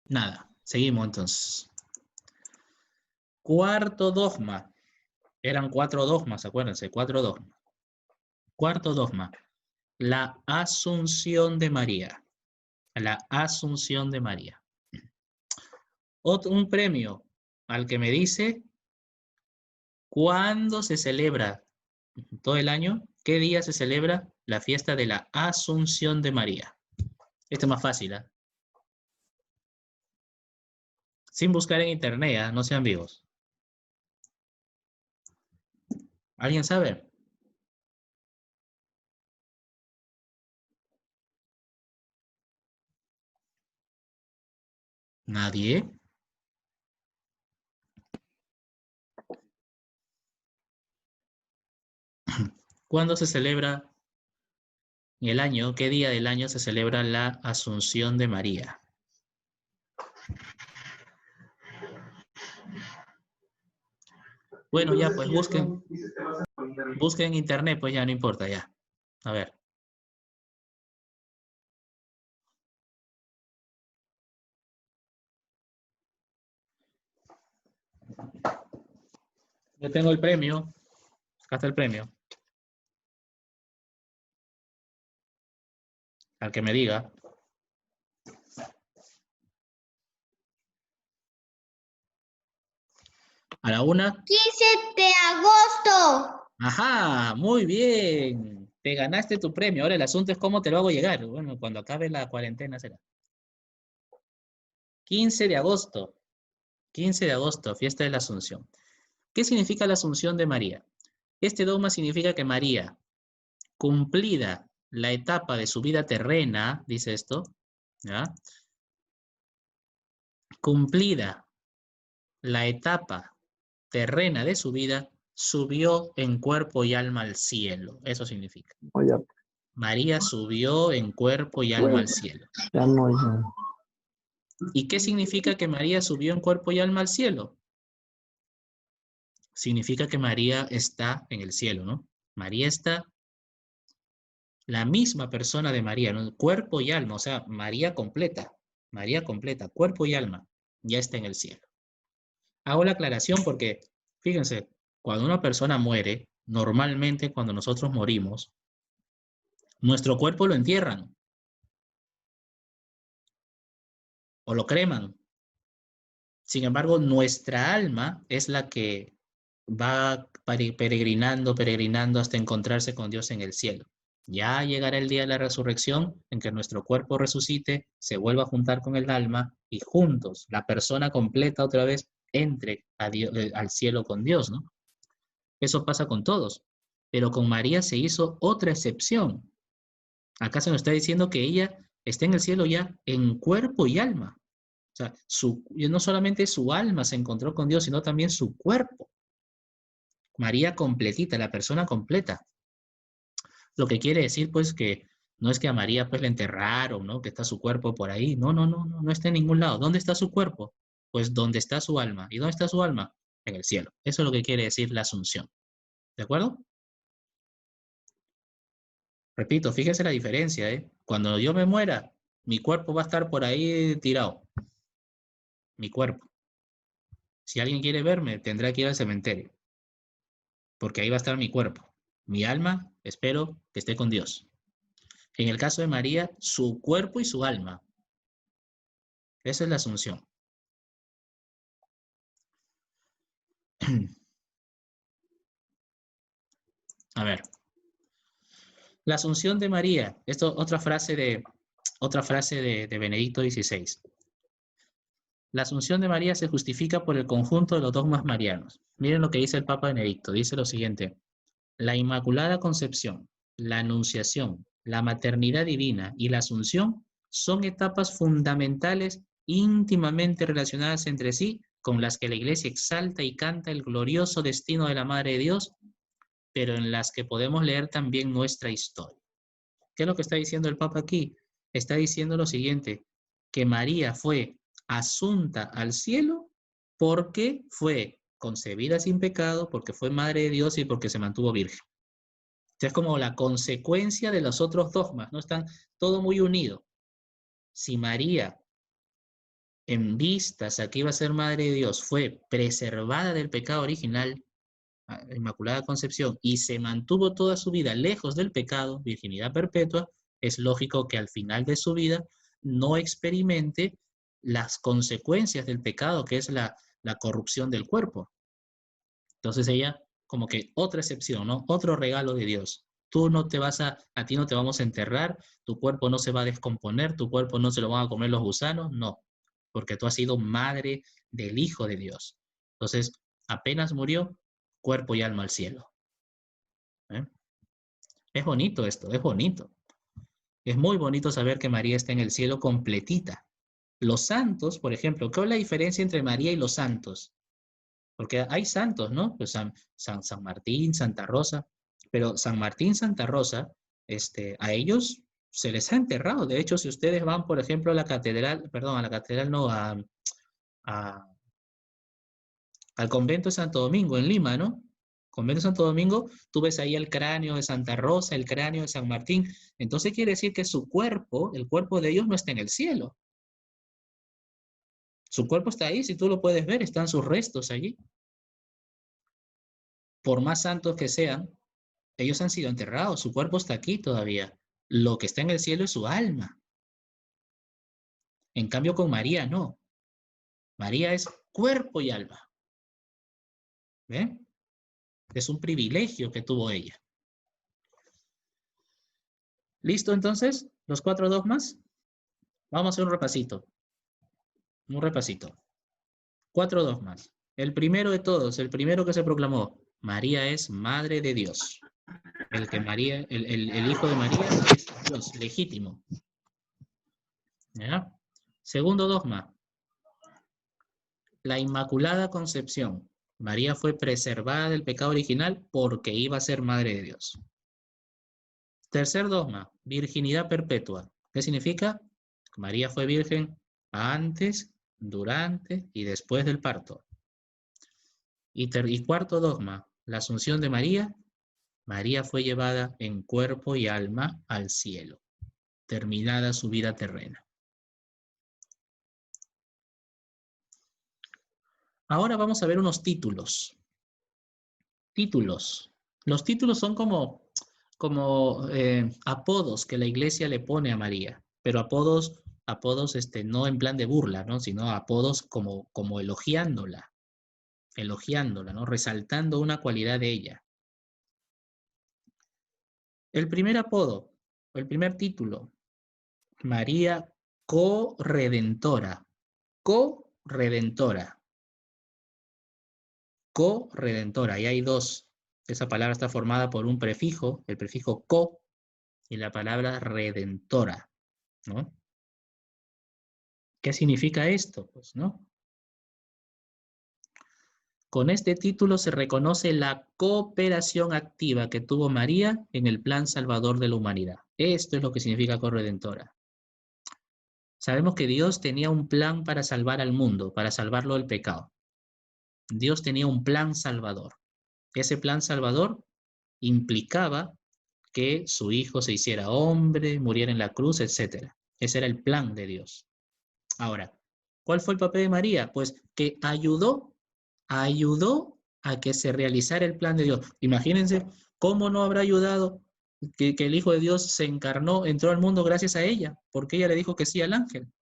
B: Nada. Seguimos entonces. Cuarto dogma. Eran 4 dogmas, acuérdense, 4 dogmas. Cuarto dogma. La Asunción de María. La Asunción de María. Un premio al que me dice cuándo se celebra todo el año, qué día se celebra la fiesta de la Asunción de María. Esto es más fácil, ¿eh? Sin buscar en internet, ¿eh? No sean vivos. ¿Alguien sabe? ¿Nadie? ¿Cuándo se celebra en el año? ¿Qué día del año se celebra la Asunción de María? Bueno, ya, pues busquen en internet, pues ya no importa, ya. A ver. Yo tengo el premio. Acá está el premio. Al que me diga. A la 1.
A: 15 de agosto.
B: Ajá, muy bien. Te ganaste tu premio. Ahora el asunto es cómo te lo hago llegar. Bueno, cuando acabe la cuarentena será. 15 de agosto. 15 de agosto, fiesta de la Asunción. ¿Qué significa la Asunción de María? Este dogma significa que María, cumplida la etapa de su vida terrena, dice esto, ¿ya? Cumplida la etapa terrena de su vida, subió en cuerpo y alma al cielo. Eso significa.
G: Oye,
B: María subió en cuerpo y alma al cielo.
G: ya no, ya.
B: ¿Y qué significa que María subió en cuerpo y alma al cielo? Significa que María está en el cielo, ¿no? María está, la misma persona de María, ¿no? Cuerpo y alma, o sea, María completa, cuerpo y alma, ya está en el cielo. Hago la aclaración porque, fíjense, cuando una persona muere, normalmente cuando nosotros morimos, nuestro cuerpo lo entierran o lo creman. Sin embargo, nuestra alma es la que va peregrinando hasta encontrarse con Dios en el cielo. Ya llegará el día de la resurrección en que nuestro cuerpo resucite, se vuelva a juntar con el alma y juntos, la persona completa otra vez, entre a Dios, al cielo con Dios, ¿no? Eso pasa con todos. Pero con María se hizo otra excepción. Acá se nos está diciendo que ella está en el cielo ya en cuerpo y alma. O sea, no solamente su alma se encontró con Dios, sino también su cuerpo. María completita, la persona completa. Lo que quiere decir, pues, que no es que a María, pues, la enterraron, ¿no? Que está su cuerpo por ahí. No, no está en ningún lado. ¿Dónde está su cuerpo? Pues, donde está su alma. ¿Y dónde está su alma? En el cielo. Eso es lo que quiere decir la Asunción. ¿De acuerdo? Repito, fíjese la diferencia, ¿eh? Cuando yo me muera, mi cuerpo va a estar por ahí tirado. Mi cuerpo. Si alguien quiere verme, tendrá que ir al cementerio. Porque ahí va a estar mi cuerpo. Mi alma, espero que esté con Dios. En el caso de María, su cuerpo y su alma. Esa es la Asunción. A ver. La Asunción de María. Esto otra frase de Benedicto XVI. La Asunción de María se justifica por el conjunto de los dogmas marianos. Miren lo que dice el Papa Benedicto. Dice lo siguiente. La Inmaculada Concepción, la Anunciación, la Maternidad Divina y la Asunción son etapas fundamentales íntimamente relacionadas entre sí, con las que la Iglesia exalta y canta el glorioso destino de la Madre de Dios, pero en las que podemos leer también nuestra historia. ¿Qué es lo que está diciendo el Papa aquí? Está diciendo lo siguiente, que María fue asunta al cielo porque fue concebida sin pecado, porque fue Madre de Dios y porque se mantuvo virgen. Es como la consecuencia de los otros dogmas, ¿no? Están todo muy unido. Si María, en vistas a que iba a ser Madre de Dios, fue preservada del pecado original, Inmaculada Concepción, y se mantuvo toda su vida lejos del pecado, virginidad perpetua, es lógico que al final de su vida no experimente las consecuencias del pecado, que es la corrupción del cuerpo. Entonces ella, como que otra excepción, ¿no? Otro regalo de Dios. Tú no te vas a ti no te vamos a enterrar, tu cuerpo no se va a descomponer, tu cuerpo no se lo van a comer los gusanos, no, porque tú has sido madre del Hijo de Dios. Entonces, apenas murió, cuerpo y alma al cielo. ¿Eh? Es bonito esto, es bonito. Es muy bonito saber que María está en el cielo completita. Los santos, por ejemplo, ¿qué es la diferencia entre María y los santos? Porque hay santos, ¿no? Pues San Martín, Santa Rosa, pero San Martín, Santa Rosa, a ellos se les ha enterrado. De hecho, si ustedes van, por ejemplo, a la catedral, perdón, a la catedral no, al convento de Santo Domingo, en Lima, ¿no? Convento de Santo Domingo, tú ves ahí el cráneo de Santa Rosa, el cráneo de San Martín. Entonces quiere decir que su cuerpo, el cuerpo de ellos no está en el cielo. Su cuerpo está ahí, si tú lo puedes ver, están sus restos allí. Por más santos que sean, ellos han sido enterrados, su cuerpo está aquí todavía. Lo que está en el cielo es su alma. En cambio, con María no. María es cuerpo y alma. ¿Ven? Es un privilegio que tuvo ella. ¿Listo entonces? ¿Los 4 dogmas? Vamos a hacer un repasito. Un repasito. 4 dogmas. El primero de todos, el primero que se proclamó, María es madre de Dios. El hijo de María es Dios, legítimo. ¿Ya? Segundo dogma, la Inmaculada Concepción. María fue preservada del pecado original porque iba a ser madre de Dios. Tercer dogma, virginidad perpetua. ¿Qué significa? María fue virgen antes, durante y después del parto. Y cuarto dogma, la asunción de María. María fue llevada en cuerpo y alma al cielo, terminada su vida terrena. Ahora vamos a ver unos títulos. Títulos. Los títulos son como apodos que la iglesia le pone a María, pero apodos no en plan de burla, ¿no? Sino apodos como elogiándola, ¿no? Resaltando una cualidad de ella. El primer apodo, el primer título, María corredentora. Corredentora. Corredentora. Y hay dos. Esa palabra está formada por un prefijo, el prefijo co, y la palabra redentora, ¿no? ¿Qué significa esto? Pues, ¿no? Con este título se reconoce la cooperación activa que tuvo María en el plan salvador de la humanidad. Esto es lo que significa corredentora. Sabemos que Dios tenía un plan para salvar al mundo, para salvarlo del pecado. Dios tenía un plan salvador. Ese plan salvador implicaba que su hijo se hiciera hombre, muriera en la cruz, etc. Ese era el plan de Dios. Ahora, ¿cuál fue el papel de María? Pues que ayudó a que se realizara el plan de Dios. Imagínense cómo no habrá ayudado que el Hijo de Dios se encarnó, entró al mundo gracias a ella, porque ella le dijo que sí al ángel.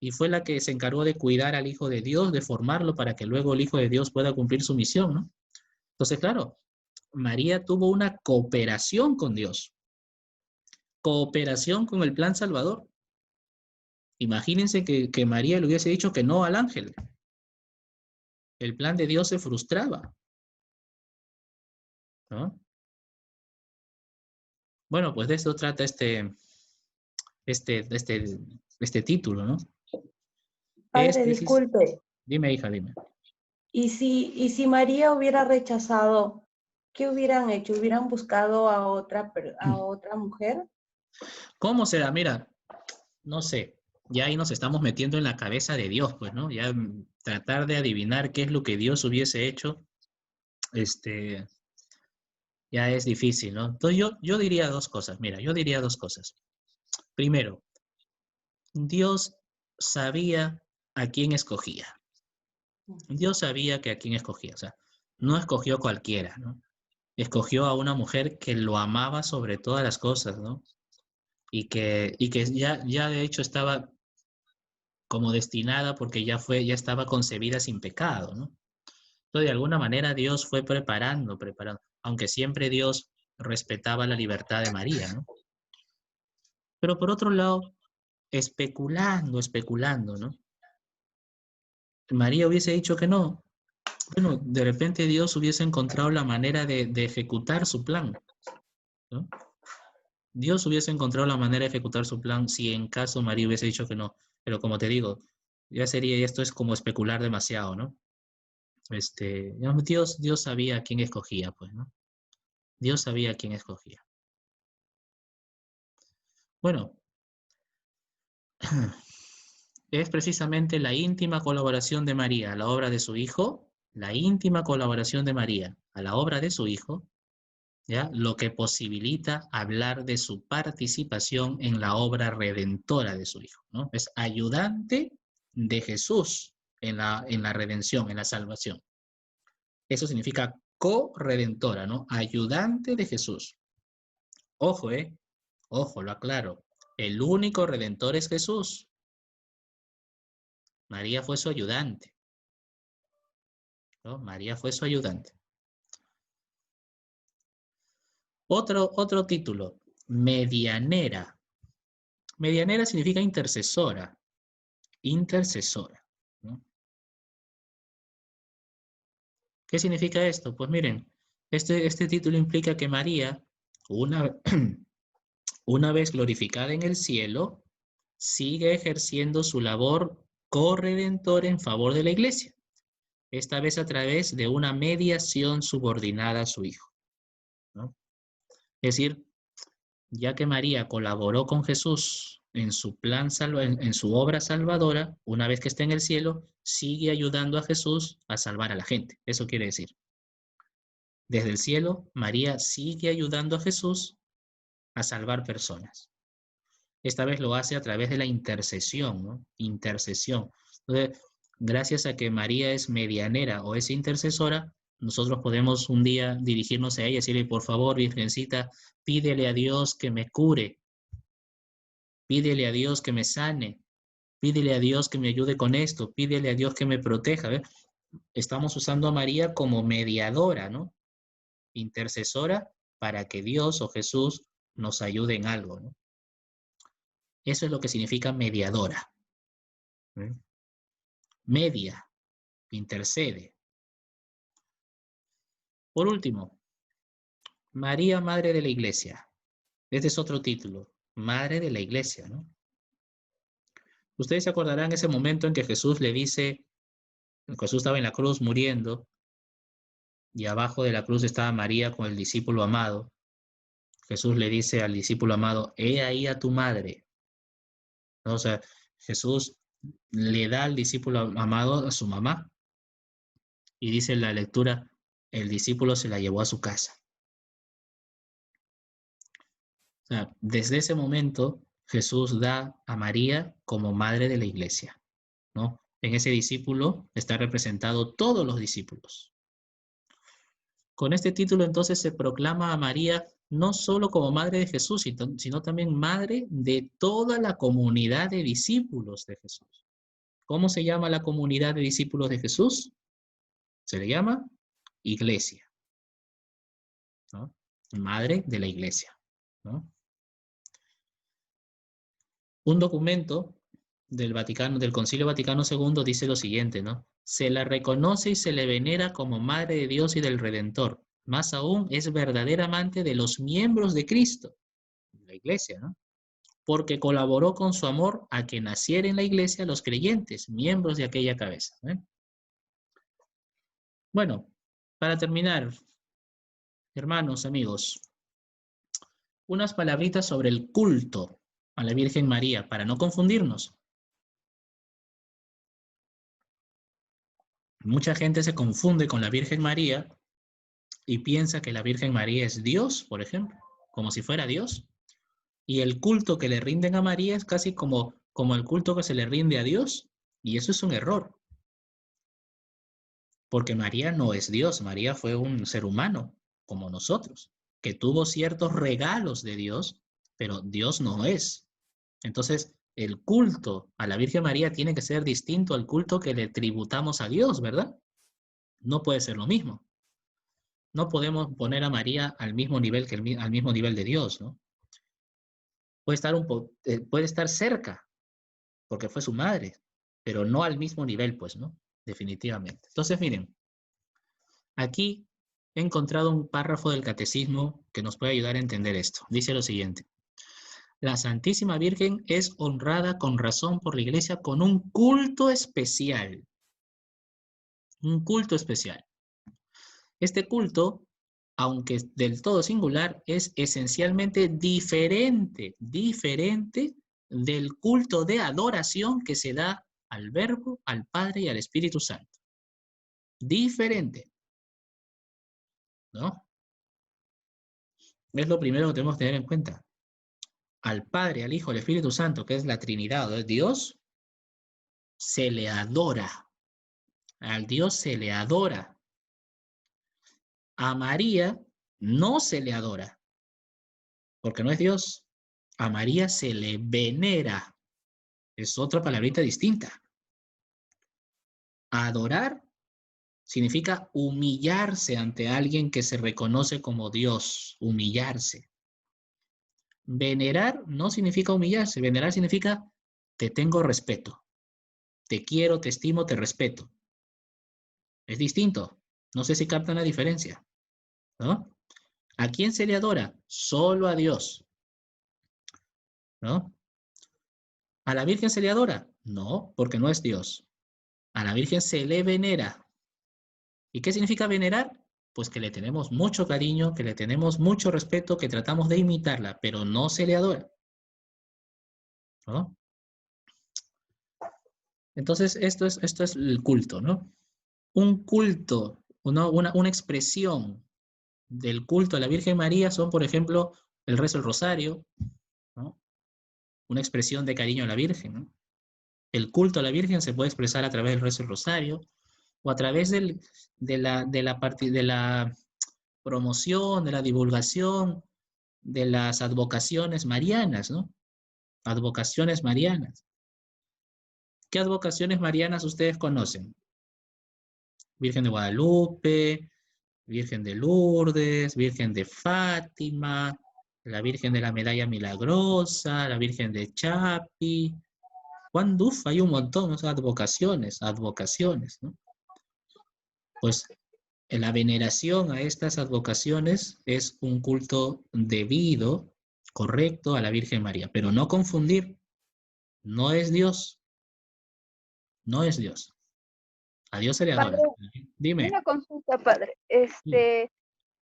B: Y fue la que se encargó de cuidar al Hijo de Dios, de formarlo para que luego el Hijo de Dios pueda cumplir su misión, ¿no? Entonces, claro, María tuvo una cooperación con Dios. Cooperación con el plan salvador. Imagínense que María le hubiese dicho que no al ángel. El plan de Dios se frustraba, ¿no? Bueno, pues de eso trata este título, ¿no?
E: Padre, disculpe.
B: Dime, hija, dime.
E: ¿Y si María hubiera rechazado, qué hubieran hecho? ¿Hubieran buscado a otra mujer?
B: ¿Cómo será? Mira, no sé. Ya ahí nos estamos metiendo en la cabeza de Dios, pues, ¿no? Ya tratar de adivinar qué es lo que Dios hubiese hecho, ya es difícil, ¿no? Entonces yo diría dos cosas. Mira, yo diría dos cosas. Primero, Dios sabía a quién escogía. Dios sabía que a quién escogía. O sea, no escogió cualquiera, ¿no? Escogió a una mujer que lo amaba sobre todas las cosas, ¿no? Y que ya de hecho estaba como destinada porque ya estaba concebida sin pecado, ¿no? Entonces, de alguna manera Dios fue preparando, aunque siempre Dios respetaba la libertad de María, ¿no? Pero por otro lado, especulando, ¿no? María hubiese dicho que no. Bueno, de repente Dios hubiese encontrado la manera de ejecutar su plan, ¿no? Dios hubiese encontrado la manera de ejecutar su plan si en caso María hubiese dicho que no. Pero como te digo, esto es como especular demasiado, ¿no? Dios sabía a quién escogía, pues, ¿no? Dios sabía a quién escogía. Bueno, es precisamente la íntima colaboración de María a la obra de su Hijo, la íntima colaboración de María a la obra de su Hijo, ¿ya? Lo que posibilita hablar de su participación en la obra redentora de su Hijo, ¿no? Es ayudante de Jesús en la redención, en la salvación. Eso significa corredentora, ¿no? Ayudante de Jesús. Ojo, Ojo, lo aclaro. El único redentor es Jesús. María fue su ayudante, ¿no? María fue su ayudante. Otro título, medianera. Medianera significa intercesora. Intercesora, ¿no? ¿Qué significa esto? Pues miren, este título implica que María, una vez glorificada en el cielo, sigue ejerciendo su labor corredentora en favor de la iglesia, esta vez a través de una mediación subordinada a su Hijo, ¿no? Es decir, ya que María colaboró con Jesús en su plan, en su obra salvadora, una vez que está en el cielo, sigue ayudando a Jesús a salvar a la gente. Eso quiere decir, desde el cielo, María sigue ayudando a Jesús a salvar personas. Esta vez lo hace a través de la intercesión, ¿no? Intercesión. Entonces, gracias a que María es medianera o es intercesora, nosotros podemos un día dirigirnos a ella y decirle, por favor, Virgencita, pídele a Dios que me cure, pídele a Dios que me sane, pídele a Dios que me ayude con esto, pídele a Dios que me proteja. ¿Ves? Estamos usando a María como mediadora, ¿no? Intercesora para que Dios o Jesús nos ayude en algo, ¿no? Eso es lo que significa mediadora. ¿Eh? Media, intercede. Por último, María, Madre de la Iglesia. Este es otro título, Madre de la Iglesia, ¿no? Ustedes se acordarán ese momento en que Jesús le dice, Jesús estaba en la cruz muriendo, y abajo de la cruz estaba María con el discípulo amado. Jesús le dice al discípulo amado, he ahí a tu madre. ¿No? O sea, Jesús le da al discípulo amado a su mamá. Y dice en la lectura, el discípulo se la llevó a su casa. O sea, desde ese momento, Jesús da a María como madre de la iglesia, ¿no? En ese discípulo está representado todos los discípulos. Con este título entonces se proclama a María no solo como madre de Jesús, sino también madre de toda la comunidad de discípulos de Jesús. ¿Cómo se llama la comunidad de discípulos de Jesús? Se le llama iglesia, ¿no? Madre de la iglesia, ¿no? Un documento del Vaticano, del Concilio Vaticano II dice lo siguiente, ¿no? Se la reconoce y se le venera como Madre de Dios y del Redentor. Más aún, es verdadera amante de los miembros de Cristo, la iglesia, ¿no? Porque colaboró con su amor a que naciera en la iglesia los creyentes, miembros de aquella cabeza, ¿eh? Bueno, para terminar, hermanos, amigos, unas palabritas sobre el culto a la Virgen María, para no confundirnos. Mucha gente se confunde con la Virgen María y piensa que la Virgen María es Dios, por ejemplo, como si fuera Dios. Y el culto que le rinden a María es casi como el culto que se le rinde a Dios. Y eso es un error. Porque María no es Dios, María fue un ser humano, como nosotros, que tuvo ciertos regalos de Dios, pero Dios no es. Entonces, el culto a la Virgen María tiene que ser distinto al culto que le tributamos a Dios, ¿verdad? No puede ser lo mismo. No podemos poner a María al mismo nivel al mismo nivel de Dios, ¿no? Puede estar cerca, porque fue su madre, pero no al mismo nivel, pues, ¿no? Definitivamente. Entonces, miren, aquí he encontrado un párrafo del Catecismo que nos puede ayudar a entender esto. Dice lo siguiente. La Santísima Virgen es honrada con razón por la Iglesia con un culto especial. Un culto especial. Este culto, aunque del todo singular, es esencialmente diferente del culto de adoración que se da al Verbo, al Padre y al Espíritu Santo. Diferente, ¿no? Es lo primero que tenemos que tener en cuenta. Al Padre, al Hijo, al Espíritu Santo, que es la Trinidad, ¿no? Dios, se le adora. Al Dios se le adora. A María no se le adora, porque no es Dios. A María se le venera. Es otra palabrita distinta. Adorar significa humillarse ante alguien que se reconoce como Dios. Humillarse. Venerar no significa humillarse. Venerar significa te tengo respeto. Te quiero, te estimo, te respeto. Es distinto. No sé si captan la diferencia, ¿no? ¿A quién se le adora? Solo a Dios, ¿no? ¿A la Virgen se le adora? No, porque no es Dios. A la Virgen se le venera. ¿Y qué significa venerar? Pues que le tenemos mucho cariño, que le tenemos mucho respeto, que tratamos de imitarla, pero no se le adora, ¿no? Entonces, esto es el culto, ¿no? Un culto, una expresión del culto a la Virgen María son, por ejemplo, el rezo del rosario, ¿no? Una expresión de cariño a la Virgen, ¿no? El culto a la Virgen se puede expresar a través del rezo del rosario o a través de la promoción, de la divulgación de las advocaciones marianas, ¿no? Advocaciones marianas. ¿Qué advocaciones marianas ustedes conocen? Virgen de Guadalupe, Virgen de Lourdes, Virgen de Fátima, la Virgen de la Medalla Milagrosa, la Virgen de Chapi. Juan Duf, hay un montón, ¿no? Advocaciones, ¿no? Pues la veneración a estas advocaciones es un culto debido, correcto, a la Virgen María, pero no confundir, no es Dios, no es Dios. A Dios se le adora.
F: Padre,
B: Dime.
F: una consulta, padre.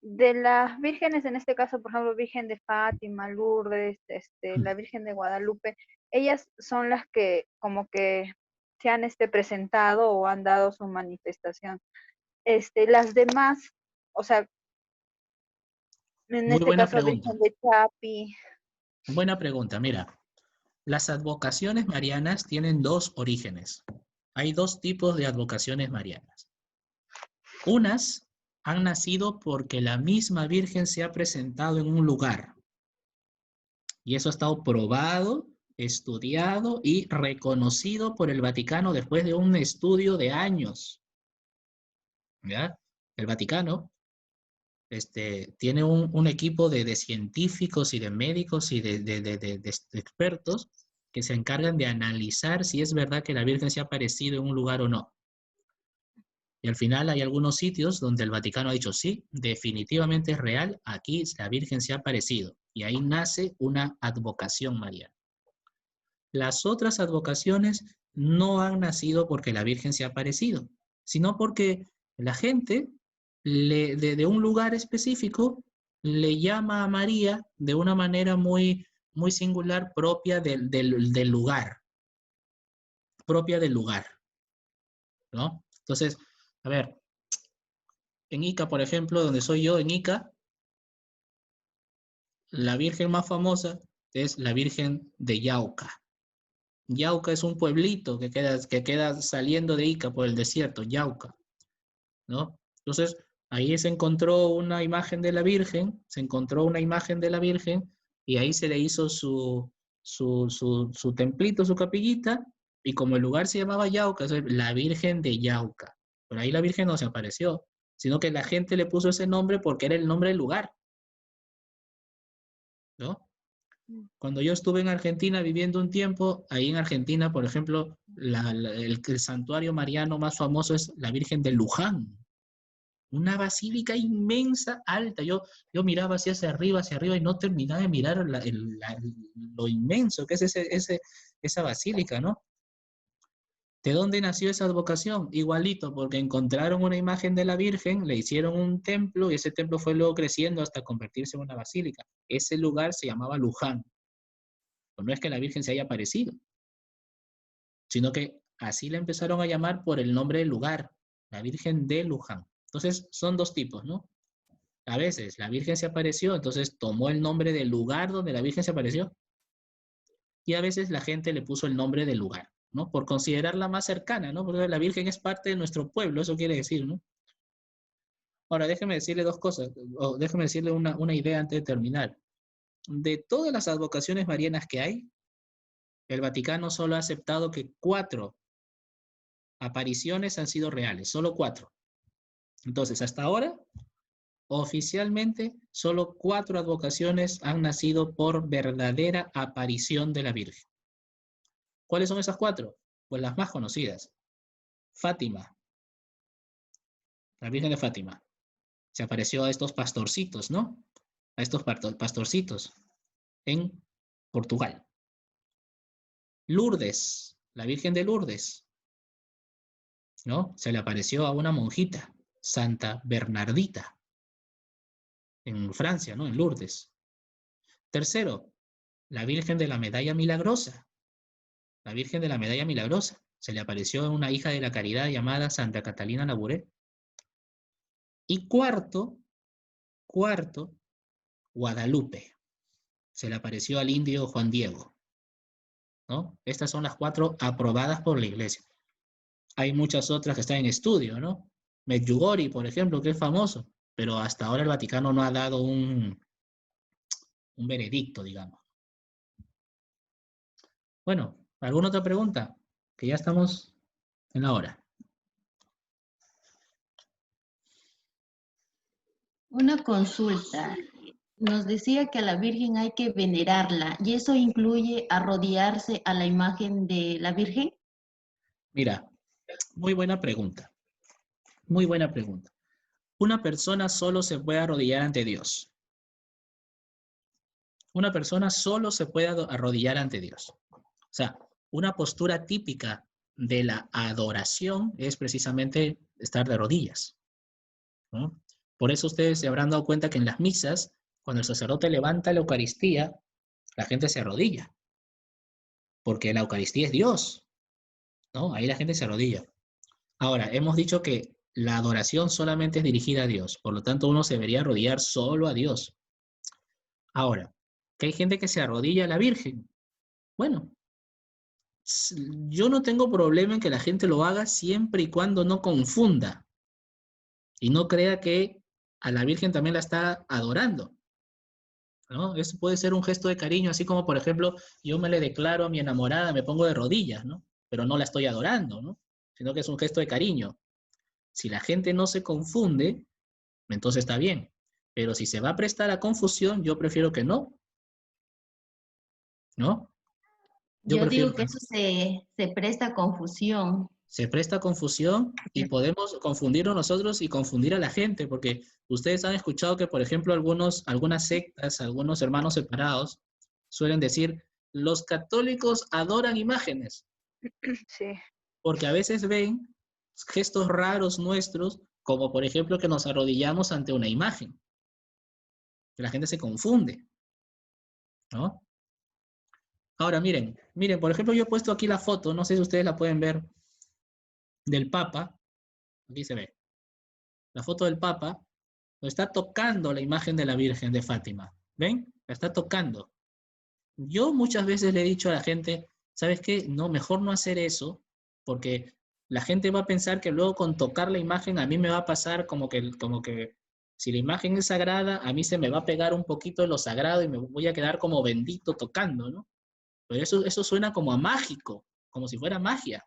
F: De las vírgenes, en este caso, por ejemplo, Virgen de Fátima, Lourdes, la Virgen de Guadalupe, ellas son las que como que se han presentado o han dado su manifestación. Las demás, o sea, en
B: Muy
F: este
B: buena
F: caso,
B: pregunta.
F: Virgen de Chapi.
B: Buena pregunta. Mira, las advocaciones marianas tienen dos orígenes. Hay dos tipos de advocaciones marianas. Unas han nacido porque la misma Virgen se ha presentado en un lugar. Y eso ha estado probado, estudiado y reconocido por el Vaticano después de un estudio de años. ¿Ya? El Vaticano tiene un equipo de científicos y de médicos y de expertos que se encargan de analizar si es verdad que la Virgen se ha aparecido en un lugar o no. Y al final hay algunos sitios donde el Vaticano ha dicho, sí, definitivamente es real, aquí la Virgen se ha aparecido. Y ahí nace una advocación mariana. Las otras advocaciones no han nacido porque la Virgen se ha aparecido, sino porque la gente de un lugar específico le llama a María de una manera muy, muy singular, propia del lugar. Propia del lugar, ¿no? Entonces, a ver, en Ica, por ejemplo, donde soy yo, en Ica, la Virgen más famosa es la Virgen de Yauca. Yauca es un pueblito que queda saliendo de Ica por el desierto, Yauca, ¿no? Entonces, ahí se encontró una imagen de la Virgen, y ahí se le hizo su templito, su capillita, y como el lugar se llamaba Yauca, es la Virgen de Yauca. Pero ahí la Virgen no se apareció, sino que la gente le puso ese nombre porque era el nombre del lugar, ¿no? Cuando yo estuve en Argentina viviendo un tiempo, ahí en Argentina, por ejemplo, el santuario mariano más famoso es la Virgen de Luján. Una basílica inmensa, alta. Yo miraba hacia arriba, y no terminaba de mirar lo inmenso que es esa basílica, ¿no? ¿De dónde nació esa advocación? Igualito, porque encontraron una imagen de la Virgen, le hicieron un templo y ese templo fue luego creciendo hasta convertirse en una basílica. Ese lugar se llamaba Luján. Pues no es que la Virgen se haya aparecido, sino que así la empezaron a llamar por el nombre del lugar, la Virgen de Luján. Entonces son dos tipos, ¿no? A veces la Virgen se apareció, entonces tomó el nombre del lugar donde la Virgen se apareció. Y a veces la gente le puso el nombre del lugar, ¿no? Por considerarla más cercana, ¿no? Porque la Virgen es parte de nuestro pueblo, eso quiere decir, ¿no? Ahora, déjeme decirle dos cosas, o déjeme decirle una idea antes de terminar. de todas las advocaciones marianas que hay, el Vaticano solo ha aceptado que 4 apariciones han sido reales, solo 4. Entonces, hasta ahora, oficialmente, solo 4 advocaciones han nacido por verdadera aparición de la Virgen. ¿Cuáles son esas 4? Pues las más conocidas. Fátima, la Virgen de Fátima. Se apareció a estos pastorcitos, ¿no? A estos pastorcitos en Portugal. Lourdes, la Virgen de Lourdes, ¿no? Se le apareció a una monjita, Santa Bernardita, en Francia, ¿no? En Lourdes. Tercero, la Virgen de la Medalla Milagrosa. La Virgen de la Medalla Milagrosa. Se le apareció a una hija de la Caridad llamada Santa Catalina Labouré. Y cuarto, Guadalupe. Se le apareció al indio Juan Diego, ¿no? Estas son las 4 aprobadas por la Iglesia. Hay muchas otras que están en estudio, ¿no? Medjugorje, por ejemplo, que es famoso, pero hasta ahora el Vaticano no ha dado un veredicto, digamos. Bueno, ¿alguna otra pregunta? Que ya estamos en la hora.
G: Una consulta. Nos decía que a la Virgen hay que venerarla, ¿y eso incluye arrodillarse a la imagen de la Virgen?
B: Mira, muy buena pregunta. Muy buena pregunta. Una persona solo se puede arrodillar ante Dios. Una persona solo se puede arrodillar ante Dios. O sea, una postura típica de la adoración es precisamente estar de rodillas, ¿no? Por eso ustedes se habrán dado cuenta que en las misas, cuando el sacerdote levanta la Eucaristía, la gente se arrodilla. Porque la Eucaristía es Dios, ¿no? Ahí la gente se arrodilla. Ahora, hemos dicho que la adoración solamente es dirigida a Dios. Por lo tanto, uno se debería arrodillar solo a Dios. Ahora, que hay gente que se arrodilla a la Virgen. Bueno, yo no tengo problema en que la gente lo haga siempre y cuando no confunda. Y no crea que a la Virgen también la está adorando, ¿no? Eso puede ser un gesto de cariño, así como, por ejemplo, yo me le declaro a mi enamorada, me pongo de rodillas, ¿no? Pero no la estoy adorando, ¿no? Sino que es un gesto de cariño. Si la gente no se confunde, entonces está bien. Pero si se va a prestar a confusión, yo prefiero que no. ¿No?
G: Yo digo que eso se presta a confusión.
B: Se presta a confusión y podemos confundirnos nosotros y confundir a la gente, porque ustedes han escuchado que, por ejemplo, algunas sectas, algunos hermanos separados, suelen decir, los católicos adoran imágenes.
F: Sí.
B: Porque a veces ven gestos raros nuestros, como por ejemplo que nos arrodillamos ante una imagen. La gente se confunde, ¿no? Ahora, miren, por ejemplo, yo he puesto aquí la foto, no sé si ustedes la pueden ver, del Papa. Aquí se ve. La foto del Papa, lo está tocando la imagen de la Virgen de Fátima. ¿Ven? La está tocando. Yo muchas veces le he dicho a la gente, ¿sabes qué? No, mejor no hacer eso, porque la gente va a pensar que luego con tocar la imagen a mí me va a pasar como que si la imagen es sagrada, a mí se me va a pegar un poquito de lo sagrado y me voy a quedar como bendito tocando, ¿no? Pero eso suena como a mágico, como si fuera magia.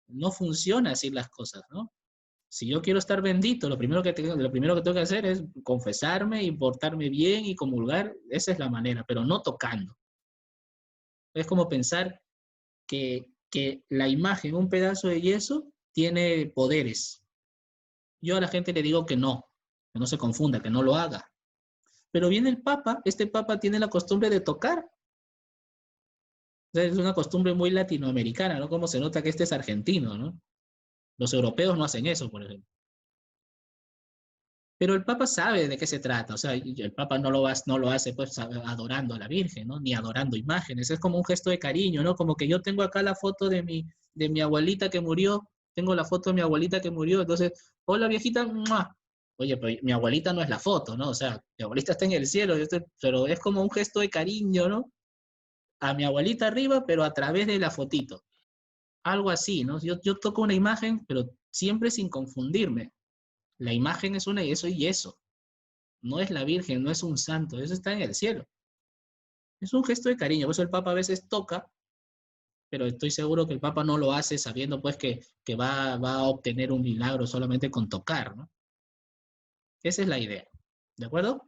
B: No funciona así las cosas, ¿no? Si yo quiero estar bendito, lo primero que tengo que hacer es confesarme y portarme bien y comulgar. Esa es la manera, pero no tocando. Es como pensar que la imagen, un pedazo de yeso, tiene poderes. Yo a la gente le digo que no se confunda, que no lo haga. Pero viene el Papa, este Papa tiene la costumbre de tocar. Es una costumbre muy latinoamericana, ¿no? Como se nota que este es argentino, ¿no? Los europeos no hacen eso, por ejemplo. Pero el Papa sabe de qué se trata. O sea, el Papa no lo hace pues adorando a la Virgen, ¿no? Ni adorando imágenes. Es como un gesto de cariño, ¿no? Como que yo tengo acá la foto de mi abuelita que murió. Tengo la foto de mi abuelita que murió. Entonces, hola viejita. ¡Mua! Oye, pero mi abuelita no es la foto, ¿no? O sea, mi abuelita está en el cielo. Pero es como un gesto de cariño, ¿no? A mi abuelita arriba, pero a través de la fotito. Algo así, ¿no? Yo toco una imagen, pero siempre sin confundirme. La imagen es eso y eso. No es la Virgen, no es un santo, eso está en el cielo. Es un gesto de cariño. Por eso el Papa a veces toca, pero estoy seguro que el Papa no lo hace sabiendo pues que va a obtener un milagro solamente con tocar, ¿no? Esa es la idea. ¿De acuerdo?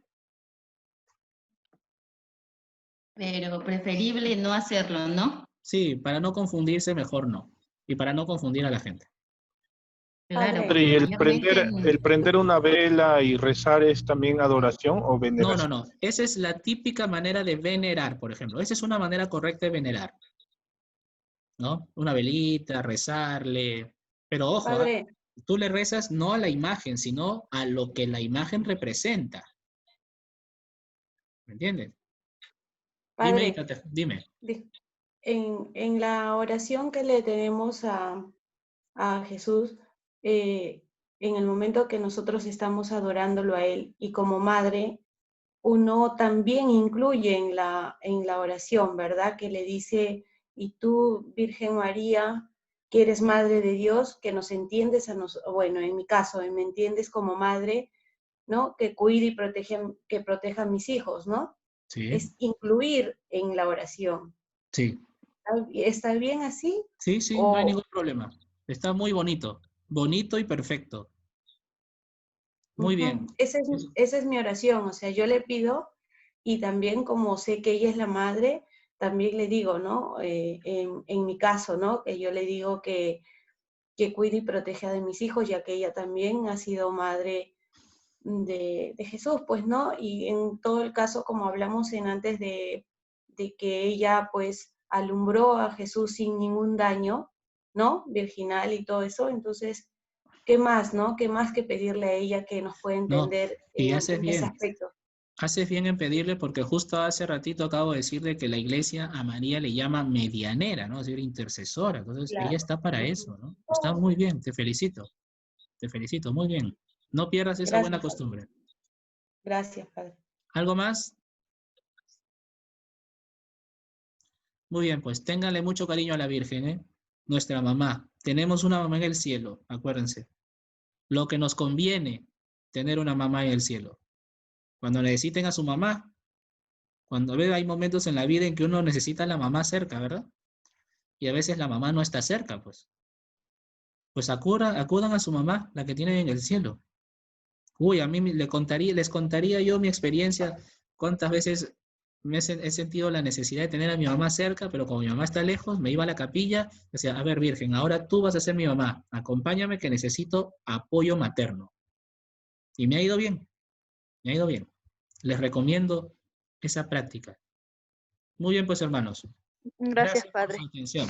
G: Pero preferible no hacerlo, ¿no?
B: Sí, para no confundirse, mejor no. Y para no confundir a la gente.
G: Claro,
E: Padre.
G: porque
H: ¿Y
G: mayormente
H: el prender una vela y rezar es también adoración o
B: No,
H: veneración?
B: no, no. Esa es la típica manera de venerar, por ejemplo. Esa es una manera correcta de venerar, ¿no? Una velita, rezarle. Pero ojo, ¿ah?
E: Padre,
B: Tú le rezas no a la imagen, sino a lo que la imagen representa. ¿Me entiendes? Dime,
E: padre,
B: Icate, dime.
E: en la oración que le tenemos a Jesús, en el momento que nosotros estamos adorándolo a Él y como madre, uno también incluye en la oración, ¿verdad? Que le dice, y tú, Virgen María, que eres madre de Dios, que nos entiendes a nosotros, bueno, en mi caso, me entiendes como madre, ¿no? Que cuide y que proteja a mis hijos, ¿no?
B: Sí,
E: Es incluir en la oración.
B: sí.
E: ¿Está bien así?
B: Sí, sí, no hay ningún problema. Está muy bonito. Bonito y perfecto. Muy bien.
E: Esa es mi oración, o sea, yo le pido y también como sé que ella es la madre, también le digo, ¿no? En mi caso, ¿no? Que yo le digo que cuide y proteja de mis hijos, ya que ella también ha sido madre de Jesús, pues, ¿no? Y en todo el caso, como hablamos en antes de que ella, pues, alumbró a Jesús sin ningún daño, ¿no? Virginal y todo eso, entonces ¿qué más, no? ¿Qué más que pedirle a ella que nos pueda
B: No,
E: entender
B: y
E: en ese aspecto?
B: haces bien en pedirle porque justo hace ratito acabo de decirle que la iglesia a María le llama medianera, ¿no? Es decir, intercesora. Entonces, ella
E: Claro.
B: está para eso, ¿no? Está muy bien, te felicito, muy bien. No pierdas esa buena
E: Gracias, Padre.
B: costumbre.
E: Gracias, Padre.
B: ¿Algo más? Muy bien, pues ténganle mucho cariño a la Virgen, ¿eh? Nuestra mamá. Tenemos una mamá en el cielo, acuérdense. Lo que nos conviene tener una mamá en el cielo. Cuando necesiten a su mamá, cuando hay momentos en la vida en que uno necesita a la mamá cerca, ¿verdad? Y a veces la mamá no está cerca, pues. Pues acudan a su mamá, la que tienen en el cielo. Uy, a mí les contaría yo mi experiencia, cuántas veces he sentido la necesidad de tener a mi mamá cerca, pero como mi mamá está lejos, me iba a la capilla, decía, a ver, Virgen, ahora tú vas a ser mi mamá, acompáñame que necesito apoyo materno. Y me ha ido bien, me ha ido bien. Les recomiendo esa práctica. Muy bien, pues, hermanos.
F: Gracias,
B: Gracias por
F: padre.
B: su atención.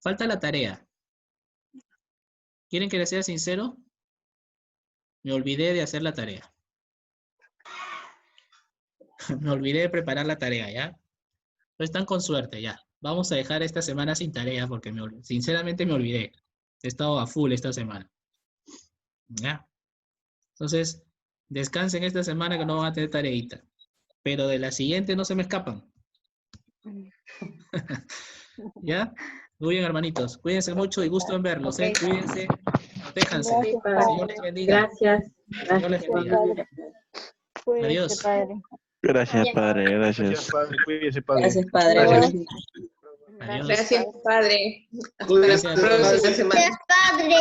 B: Falta la tarea. ¿Quieren que les sea sincero? Me olvidé de hacer la tarea. Me olvidé de preparar la tarea, ¿ya? No están con suerte, ya. Vamos a dejar esta semana sin tarea porque sinceramente me olvidé. He estado a full esta semana. ¿Ya? Entonces, descansen esta semana que no van a tener tareita. Pero de la siguiente no se me escapan. ¿Ya? Muy bien, hermanitos. Cuídense mucho y gusto en verlos, ¿eh?
E: Ok.
B: Cuídense. Protéjanse.
E: Sí,
F: Gracias,
E: Padre.
B: Señor les bendiga.
E: Gracias.
B: Señor les
E: Gracias,
B: bendiga.
E: Padre.
F: Cuídese,
B: Adiós.
F: padre.
H: Gracias,
A: Ya.
H: Padre, gracias. Padre, cuídese, Padre.
I: Gracias, Padre.
H: Gracias.
I: Buenas
B: Adiós.
I: Gracias, Padre. Hasta
C: Cuídense,
I: la
B: Gracias a todos.
I: próxima semana.
A: Gracias, padre.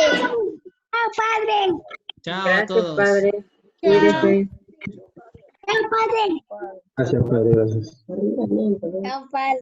A: Chao, padre.
B: Chao a
E: Gracias,
B: todos.
E: Padre.
B: Chao, chao.
E: Cuídese.
A: Chao, padre.
C: Gracias, Padre, gracias.
A: Chao, padre.